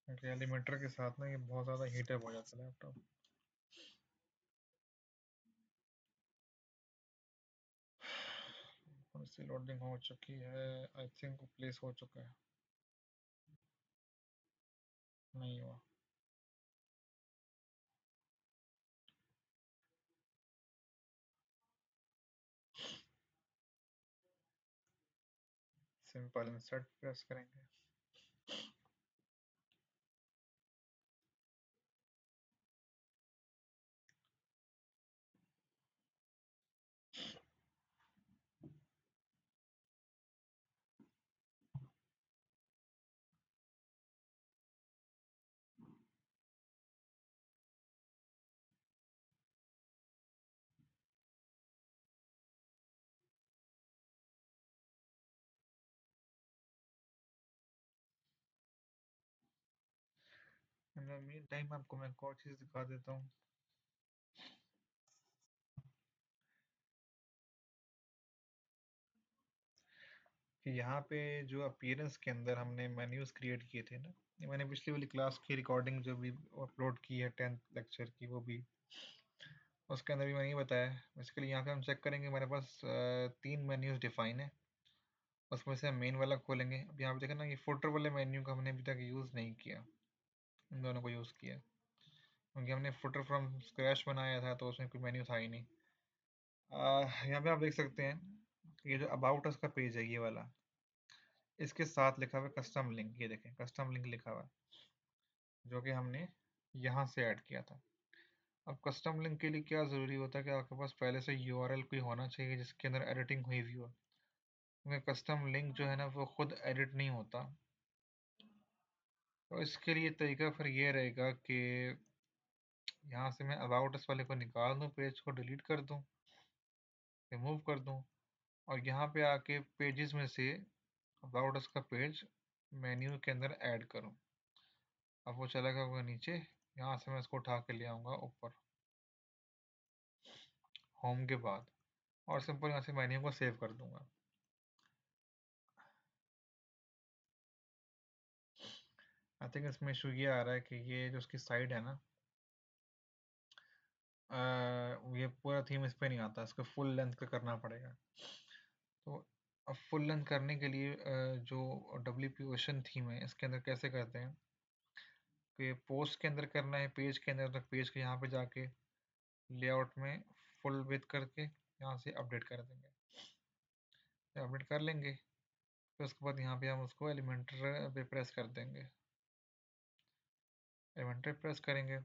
क्योंकि एलिमेंटर के साथ ना ये बहुत ज़्यादा हीट अप हो जाता है लैपटॉप। इससे लोडिंग हो चुकी है, आई थिंक प्लेस हो चुका है, नहीं हुआ। सिंपल इंसर्ट प्रेस करेंगे, मीन टाइम आपको मैं एक और चीज़ दिखा देता हूँ। कि यहाँ पे जो अपीयरेंस के अंदर हमने मेन्यूज क्रिएट किए थे ना, ये मैंने पिछली वाली क्लास की रिकॉर्डिंग जो भी अपलोड की है 10th लेक्चर की, वो भी उसके अंदर भी मैंने ये बताया। बेसिकली यहाँ पे हम चेक करेंगे, हमारे पास 3 मेन्यूज डिफाइन है, उसमें से हम मेन वाला खोलेंगे। अब यहाँ पे देखा ना, ये फुटर वाले मेन्यू का हमने अभी तक यूज़ नहीं किया, इन दोनों को यूज़ किया क्योंकि हमने फुटर फ्रॉम स्क्रैच बनाया था, तो उसमें कोई मेन्यू था ही नहीं। यहाँ पे आप देख सकते हैं, ये जो अबाउट अस का पेज है ये वाला, इसके साथ लिखा हुआ है कस्टम लिंक। ये देखें, कस्टम लिंक लिखा हुआ है, जो कि हमने यहाँ से ऐड किया था। अब कस्टम लिंक के लिए क्या ज़रूरी होता है कि आपके पास पहले से यूआरएल कोई होना चाहिए जिसके अंदर एडिटिंग हुई भी हो, क्योंकि कस्टम लिंक जो है ना वो खुद एडिट नहीं होता। तो इसके लिए तरीका फिर ये रहेगा कि यहाँ से मैं अबाउट अस वाले को निकाल दूँ, पेज को डिलीट कर दूँ, रिमूव कर दूँ, और यहाँ पे आके पेजेस में से अबाउट अस का पेज मेन्यू के अंदर ऐड करूँ। अब वो चला गया नीचे, यहाँ से मैं इसको उठा के ले आऊँगा ऊपर होम के बाद, और सिंपल यहाँ से मेन्यू को सेव कर दूँगा। आई थिंक इसमें इशू ये आ रहा है कि ये जो उसकी साइड है ना, ये पूरा थीम इस पे नहीं आता, इसको फुल लेंथ का करना पड़ेगा। तो अब फुल लेंथ करने के लिए जो WP ओशन थीम है, इसके अंदर कैसे करते हैं कि पोस्ट के अंदर करना है, पेज के अंदर, तो पेज के यहाँ पे जाके लेआउट में फुल विथ करके यहाँ से अपडेट कर देंगे। अपडेट कर लेंगे, फिर उसके बाद यहाँ पे हम उसको एलिमेंटर पे प्रेस कर देंगे, एलिमेंटर प्रेस करेंगे।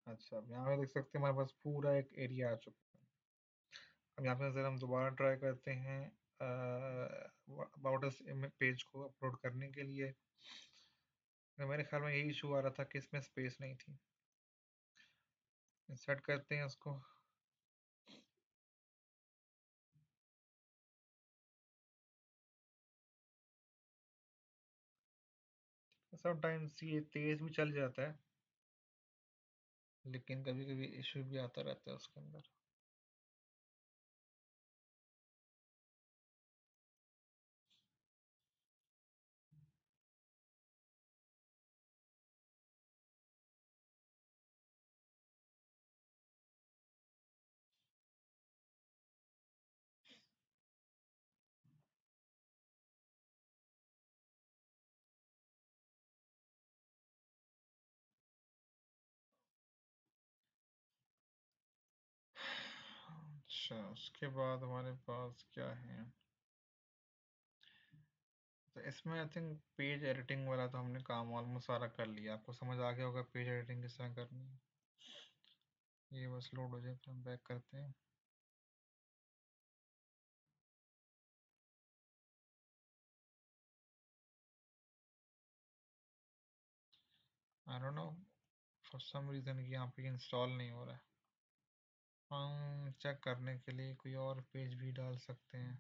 अच्छा, अब यहाँ पे देख सकते हैं हमारे पास पूरा एक एरिया आ चुका है। अब यहाँ पे अगर हम दोबारा ट्राई करते हैं अबाउट अस पेज को अपलोड करने के लिए, तो मेरे ख्याल में यही इशू आ रहा था कि इसमें स्पेस नहीं थी। सेट करते हैं उसको, समटाइम्स ये तेज भी चल जाता है, लेकिन कभी कभी इशू भी आता रहता है उसके अंदर। अच्छा, उसके बाद हमारे पास क्या है, तो इसमें आई थिंक पेज एडिटिंग वाला तो हमने काम ऑलमोस्ट सारा कर लिया। आपको समझ आ गया होगा पेज एडिटिंग किस तरह करनी है। ये बस लोड हो जाए तो हम बैक करते हैं। I don't know, for some reason कि यहाँ पे इंस्टॉल नहीं हो रहा है। हम चेक करने के लिए कोई और पेज भी डाल सकते हैं।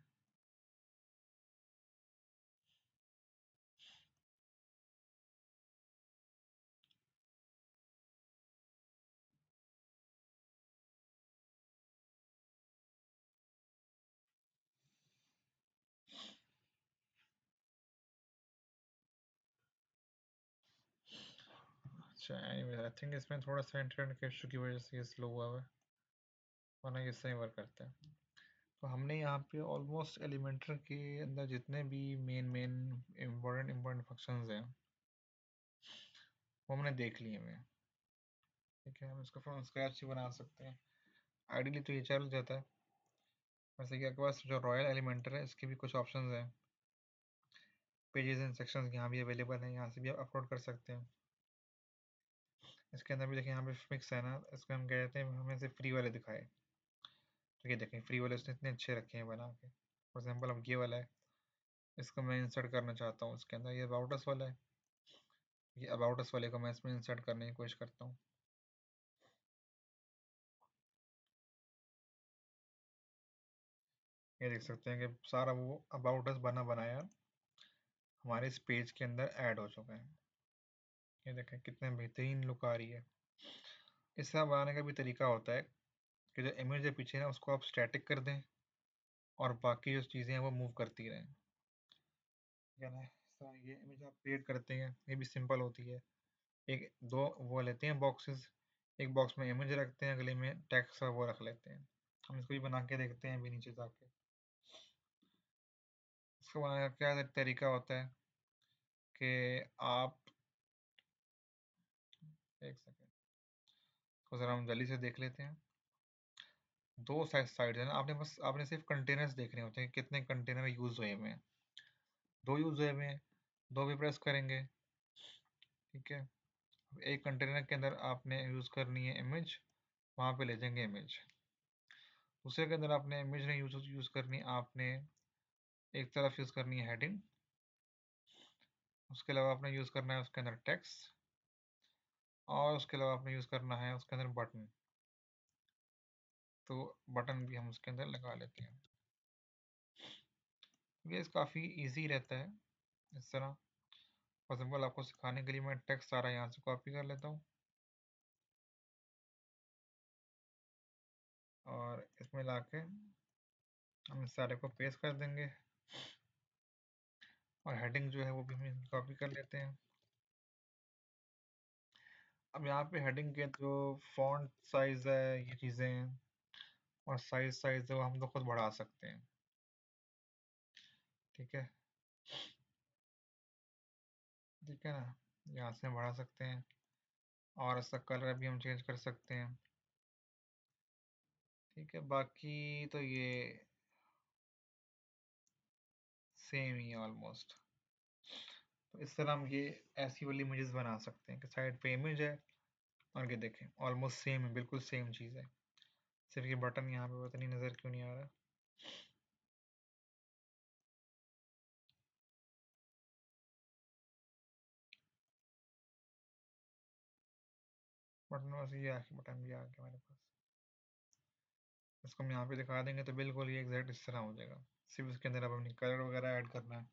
अच्छा, एनीवे आई थिंक इसमें थोड़ा सा इंटरनेट के इशू की वजह से ये स्लो हुआ है, वरना ये सही वर्क करता है। तो हमने यहाँ पे ऑलमोस्ट एलिमेंटर के अंदर जितने भी मेन मेन इम्पोर्टेंट फंक्शंस हैं वो हमने देख लिए हैं। ठीक है, हम इसको फ्रॉम स्क्रैच ही बना सकते हैं। आइडियली तो ये चल जाता है, वैसे कि आपके पास जो रॉयल एलिमेंटर है इसके भी कुछ ऑप्शंस हैं। पेजेस एंड सेक्शंस यहाँ भी अवेलेबल हैं, यहाँ से भी आप अपलोड कर सकते हैं। इसके अंदर भी देखिए, यहाँ पे फिक्स है ना, इसको हम कहते हैं हमें से फ्री वाले दिखाए, तो ये देखें फ्री वाले उसने इतने अच्छे रखे हैं बना के। फॉर एग्जाम्पल अब ये वाला है, इसको मैं इंसर्ट करना चाहता हूँ इसके अंदर, ये अबाउट अस वाला है, ये अबाउट अस वाले को मैं इसमें इंसर्ट करने की कोशिश करता हूँ। ये देख सकते हैं कि सारा वो अबाउट अस बना बनाया हमारे इस पेज के अंदर ऐड हो चुका है। ये देखें कितने बेहतरीन लुक आ रही है। इस तरह बनाने का भी तरीका होता है कि जो इमेज है पीछे ना उसको आप स्टैटिक कर दें और बाकी जो चीज़ें हैं वो मूव करती रहें। क्या ना ये इमेज आप क्रिएट करते हैं, ये भी सिंपल होती है। एक दो वो लेते हैं बॉक्सेस, एक बॉक्स में इमेज रखते हैं, अगले में टेक्स्ट वो रख लेते हैं। हम इसको भी बना के देखते हैं अभी नीचे जाके। इसको बनाने का क्या तरीका होता है कि आप एक सेकेंड को ज़रा हम जल्दी से देख लेते हैं। दो साइड है ना, आपने सिर्फ कंटेनर्स देखने होते हैं, कितने कंटेनर यूज़ हुए हुए हैं। दो यूज़ हुए हुए हैं, दो भी प्रेस करेंगे, ठीक है। एक कंटेनर के अंदर आपने यूज़ करनी है इमेज, वहाँ पे ले जाएंगे इमेज। दूसरे के अंदर आपने इमेज नहीं यूज़ करनी, आपने एक तरफ यूज़ करनी है हेडिंग, उसके अलावा आपने यूज़ करना है उसके अंदर टेक्स्ट, और उसके अलावा आपने यूज़ करना है उसके अंदर बटन। तो बटन भी हम उसके अंदर लगा लेते हैं। ये काफ़ी इजी रहता है इस तरह। फॉर एग्जाम्पल आपको सिखाने के लिए मैं टेक्स्ट सारा यहाँ से कॉपी कर लेता हूँ और इसमें ला के हम इस सारे को पेस्ट कर देंगे, और हेडिंग जो है वो भी हम कॉपी कर लेते हैं। अब यहाँ पे हेडिंग के जो फॉन्ट साइज़ है, ये चीज़ें हैं, और साइज़ है वो हम तो खुद बढ़ा सकते हैं, ठीक है। ठीक है ना, यहाँ से हम बढ़ा सकते हैं, और इसका कलर भी हम चेंज कर सकते हैं, ठीक है। बाकी तो ये सेम ही है ऑलमोस्ट। तो इस तरह हम ये ऐसी वाली इमेजेस बना सकते हैं कि साइड पे इमेज है और ये देखें ऑलमोस्ट सेम है, बिल्कुल सेम चीज़ है। सिर्फ ये बटन यहाँ पे पता नहीं नज़र क्यों नहीं आ रहा। बटन बस ये बटन भी आ गया मेरे पास। इसको हम यहाँ पे दिखा देंगे तो बिल्कुल ये एग्जैक्ट इस तरह हो जाएगा। सिर्फ इसके अंदर अब अपनी कलर वगैरह ऐड करना है,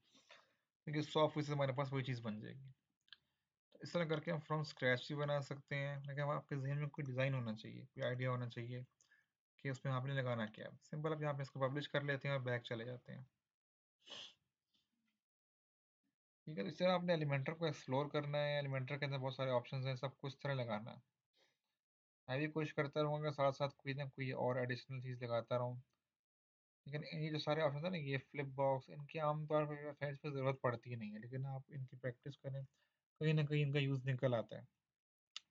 क्योंकि 100% हमारे पास वही चीज़ बन जाएगी। तो इस तरह करके हम फ्रॉम स्क्रैच भी बना सकते हैं, लेकिन आपके जहन में कोई डिज़ाइन होना चाहिए, कोई आइडिया होना चाहिए कि उसमें आपने लगाना क्या है। सिंपल अब यहाँ पे इसको पब्लिश कर लेते हैं और बैक चले जाते हैं, ठीक है। तो इस तरह आपने एलिमेंटर को एक्सप्लोर करना है। एलिमेंटर के अंदर बहुत सारे ऑप्शंस हैं, सब कुछ तरह लगाना है। मैं भी कोशिश करता रहूँगा साथ साथ कोई ना कोई और एडिशनल चीज़ लगाता रहूँ, लेकिन ये जो सारे ऑप्शन है ना, ये फ्लिप बॉक्स, इनकी आमतौर पर वेबसाइट्स पर ज़रूरत पड़ती ही नहीं है, लेकिन आप इनकी प्रैक्टिस करें, कहीं ना कहीं इनका यूज़ निकल आता है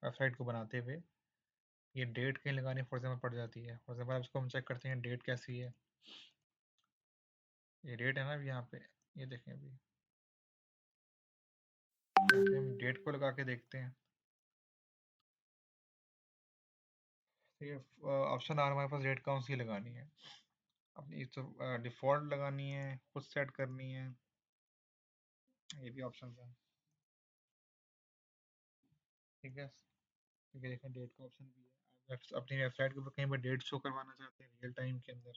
वेबसाइट को बनाते हुए। ये डेट कहीं लगानी फॉर एग्जाम्पल पड़ जाती है। फॉर एग्जाम्पल इसको हम चेक करते हैं डेट कैसी है। ये डेट है ना अभी यहाँ पे, ये देखें अभी यहाँ पे हम डेट को लगा के देखते हैं। तो ये ऑप्शन आ रहा है हमारे पास, डेट कौन सी लगानी है। अपनी तो डिफ़ॉल्ट लगानी है, खुद सेट करनी है, ये भी ऑप्शन है, ठीक है। ठीक है, देखें डेट का ऑप्शन भी है। आप अपनी वेबसाइट के ऊपर कहीं पर डेट शो करवाना चाहते हैं रियल टाइम के अंदर,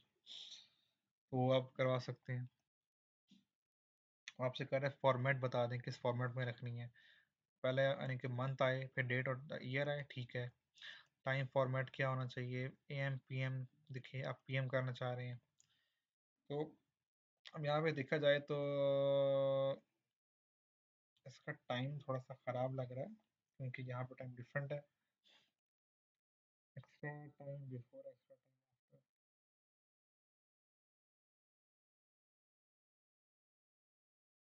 तो वो आप करवा सकते हैं। वो आपसे कह रहे हैं फॉर्मेट बता दें किस फॉर्मेट में रखनी है। पहले यानी कि मंथ आए, फिर डेट और ईयर आए, ठीक है। टाइम फॉर्मेट क्या होना चाहिए, एम पी एम दिखे, आप पीएम करना चाह रहे हैं। तो अब यहाँ पे देखा जाए तो इसका टाइम थोड़ा सा ख़राब लग रहा है, क्योंकि यहाँ पे टाइम डिफरेंट है। Extra time before, extra time after.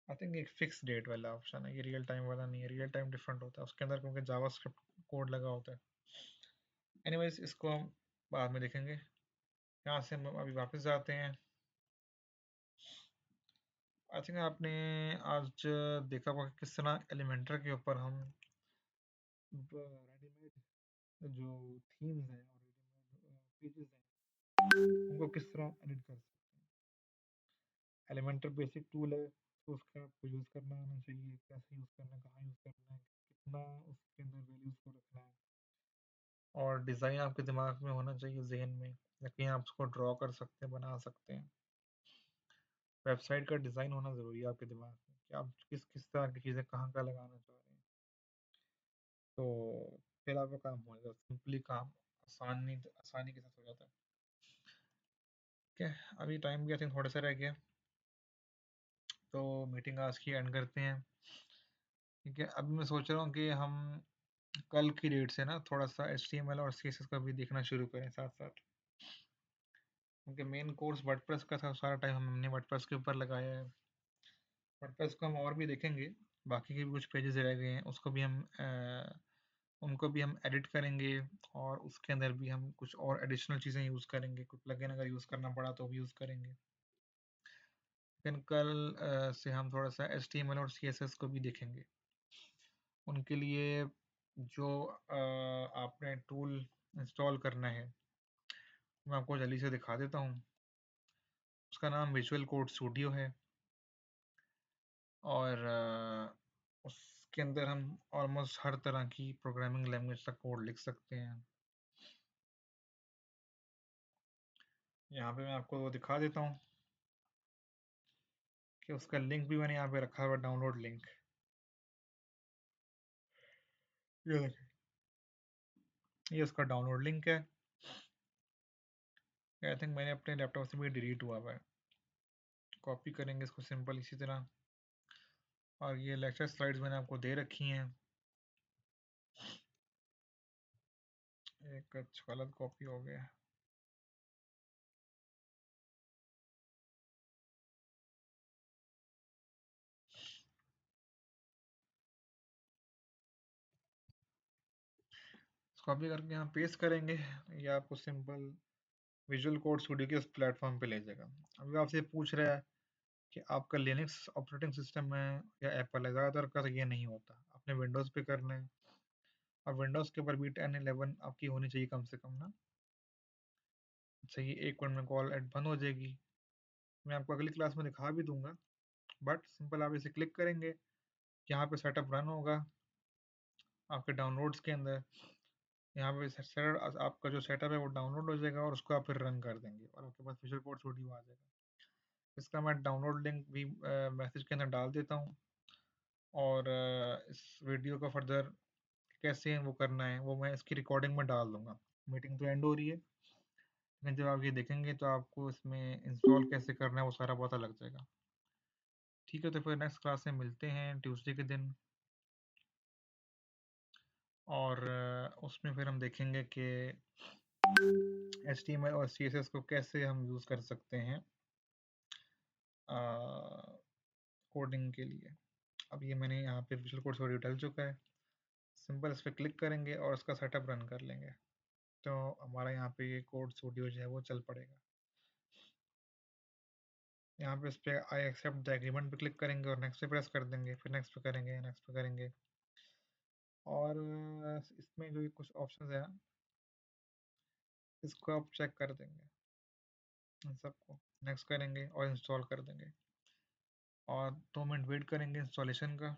I think एक फिक्स डेट वाला ऑप्शन है, ये रियल टाइम वाला नहीं है। रियल टाइम डिफरेंट होता है उसके अंदर, क्योंकि जावास्क्रिप्ट कोड लगा होता है। एनीवेज इसको हम बाद में देखेंगे। यहाँ से हम अभी वापस जाते हैं। आई थिंक आपने आज देखा होगा कि किस तरह एलिमेंटर के ऊपर हम रेडीमेड जो थीम्स हैं और रेडीमेड पेजेस हैं उनको किस तरह एडिट कर सकते हैं। एलिमेंटर बेसिक टूल है, तो उसका आपको यूज़ करना आना चाहिए, कैसे यूज़ करना है, कहाँ यूज़ करना है, कितना उसके अंदर वैल्यूज़ को रखना है। और डिज़ाइन आपके दिमाग में होना चाहिए, ज़हन में, या कहीं आप उसको ड्रॉ कर सकते हैं, बना सकते हैं। वेबसाइट का डिज़ाइन होना ज़रूरी है आपके दिमाग में कि आप किस किस तरह की चीज़ें कहाँ लगाना चाह रहे हैं। तो फिर आपका काम हो जाएगा, सिंपली काम आसानी के साथ हो जाता है। ठीक है, अभी टाइम भी आई थिंक थोड़ा सा रह गया, तो मीटिंग आज की एंड करते हैं। ठीक है, अभी मैं सोच रहा हूँ कि हम कल की डेट से ना थोड़ा सा HTML और CSS का भी देखना शुरू करें साथ साथ, क्योंकि मेन कोर्स वर्डप्रेस का था, सारा टाइम हमने वर्डप्रेस के ऊपर लगाया है। वर्डप्रेस को हम और भी देखेंगे, बाकी के भी कुछ पेजेस रह गए हैं, उसको भी हम उनको भी हम एडिट करेंगे, और उसके अंदर भी हम कुछ और एडिशनल चीज़ें यूज़ करेंगे, कुछ प्लगइन अगर यूज़ करना पड़ा तो भी यूज़ करेंगे। लेकिन कल से हम थोड़ा सा HTML और CSS को भी देखेंगे। उनके लिए जो आपने टूल इंस्टॉल करना है, मैं आपको जल्दी से दिखा देता हूँ। उसका नाम विजुअल कोड स्टूडियो है, और उसके अंदर हम ऑलमोस्ट हर तरह की प्रोग्रामिंग लैंग्वेज का कोड लिख सकते हैं। यहाँ पे मैं आपको वो दिखा देता हूँ कि उसका लिंक भी मैंने यहाँ पे रखा हुआ, डाउनलोड लिंक। ये देखिए, ये उसका डाउनलोड लिंक है। आई थिंक मैंने अपने लैपटॉप से भी डिलीट हुआ है। कॉपी करेंगे इसको सिंपल इसी तरह, और ये लेक्चर स्लाइड्स मैंने आपको दे रखी हैं। एक गलत कॉपी हो गया। कॉपी करके यहाँ पेस्ट करेंगे, या आपको सिंपल विजुअल कोड स्टूडियो के उस प्लेटफॉर्म पे ले जाएगा। अभी आपसे पूछ रहा है कि आपका लिनक्स ऑपरेटिंग सिस्टम है या एप्पल है। ज़्यादातर का तो ये नहीं होता, आपने विंडोज़ पे करना है, और विंडोज़ के ऊपर भी 10-11 आपकी होनी चाहिए कम से कम ना। अच्छा, ये 1 मिनट में कॉल एड बंद हो जाएगी, मैं आपको अगली क्लास में दिखा भी दूंगा। बट सिंपल आप इसे क्लिक करेंगे, यहाँ पे सेटअप रन होगा आपके डाउनलोड्स के अंदर। यहाँ पे आपका जो सेटअप है वो डाउनलोड हो जाएगा, और उसको आप फिर रन कर देंगे, और आपके पास विजुअल कोड स्टूडियो आ जाएगा। इसका मैं डाउनलोड लिंक भी मैसेज के अंदर डाल देता हूँ, और इस वीडियो को फर्दर कैसे वो करना है वो मैं इसकी रिकॉर्डिंग में डाल दूंगा। मीटिंग तो एंड हो रही है, लेकिन जब आप ये देखेंगे तो आपको इसमें इंस्टॉल कैसे करना है वो सारा पता लग जाएगा। ठीक है, तो फिर नेक्स्ट क्लास में मिलते हैं ट्यूसडे के दिन, और उसमें फिर हम देखेंगे कि HTML और CSS को कैसे हम यूज़ कर सकते हैं कोडिंग के लिए। अब ये मैंने यहाँ पे विजुअल कोड स्टूडियो डल चुका है, सिंपल इस पर क्लिक करेंगे और उसका सेटअप रन कर लेंगे, तो हमारा यहाँ पे ये कोड स्टूडियो जो है वो चल पड़ेगा। यहाँ पे इस पर आई एक्सेप्ट द एग्रीमेंट पे क्लिक करेंगे, और नेक्स्ट पे प्रेस कर देंगे, फिर नेक्स्ट पे करेंगे, नेक्स्ट पे करेंगे। और इसमें जो ये कुछ ऑप्शन है इसको आप चेक कर देंगे, इन सबको नेक्स्ट करेंगे और इंस्टॉल कर देंगे, और 2 मिनट वेट करेंगे इंस्टॉलेशन का।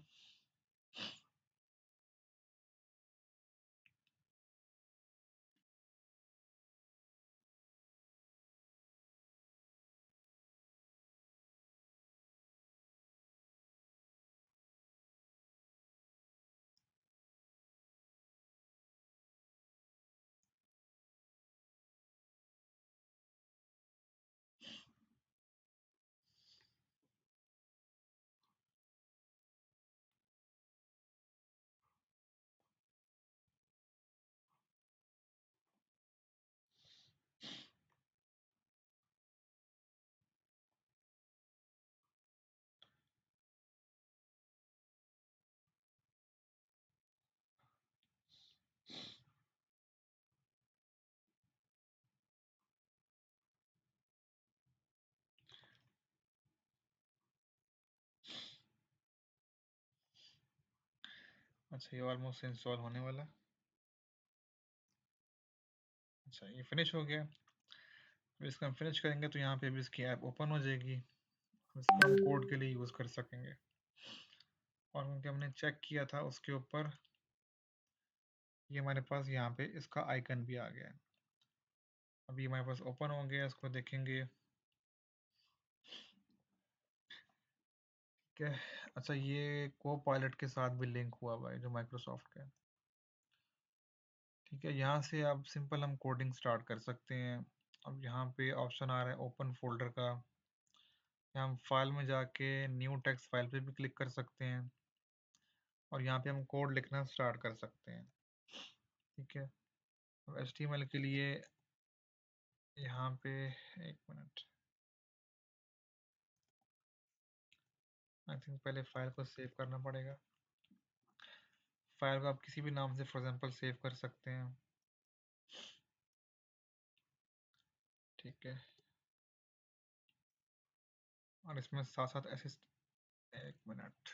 अच्छा, ये ऑलमोस्ट इंस्टॉल होने वाला है। अच्छा, ये फिनिश हो गया। तो इसको हम फिनिश करेंगे तो यहाँ पे भी इसकी ऐप ओपन हो जाएगी, इसको हम कोड के लिए यूज़ कर सकेंगे। और क्योंकि हमने चेक किया था उसके ऊपर ये हमारे पास यहाँ पे इसका आइकन भी आ गया है। अभी हमारे पास ओपन हो गया, इसको देखेंगे। ठीक है, अच्छा ये को पायलट के साथ भी लिंक हुआ हुआ है जो माइक्रोसॉफ्ट का है। ठीक है, यहाँ से अब सिंपल हम कोडिंग स्टार्ट कर सकते हैं। अब यहाँ पे ऑप्शन आ रहा है ओपन फोल्डर का, हम फाइल में जाके न्यू टेक्स्ट फाइल पे भी क्लिक कर सकते हैं और यहाँ पे हम कोड लिखना स्टार्ट कर सकते हैं। ठीक है, अब HTML के लिए यहाँ पे एक मिनट, आई थिंक पहले फाइल को सेव करना पड़ेगा। फाइल को आप किसी भी नाम से फॉर एग्जांपल सेव कर सकते हैं। ठीक है, और इसमें साथ साथ असिस्ट, एक मिनट,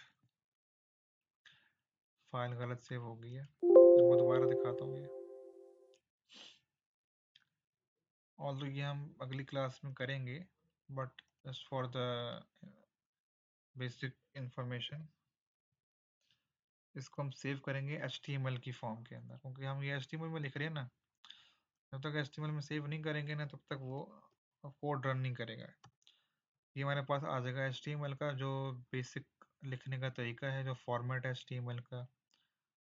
फाइल गलत सेव हो गई है, मैं दोबारा दिखाता हूँ ये। ऑल्दो ये हम अगली क्लास में करेंगे, but just for the basic information इसको हम सेव करेंगे HTML की फॉर्म के अंदर, क्योंकि हम ये HTML में लिख रहे हैं ना, जब तक HTML में सेव नहीं करेंगे ना तब तक वो कोड रन नहीं करेगा। ये हमारे पास आ जाएगा HTML का जो बेसिक लिखने का तरीका है, जो फॉर्मेट है HTML का,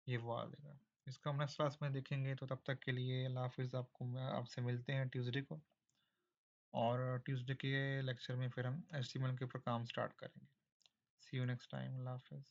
ये वो आ जाएगा। इसको हम नेक्स्ट क्लास में देखेंगे, तो तब तक के लिए अल्लाह हाफिज़। आपसे मिलते हैं ट्यूसडे को, और ट्यूसडे के लेक्चर में फिर हम HTML के ऊपर काम स्टार्ट करेंगे। सी यू नेक्स्ट टाइम, अल्लाह हाफिज़।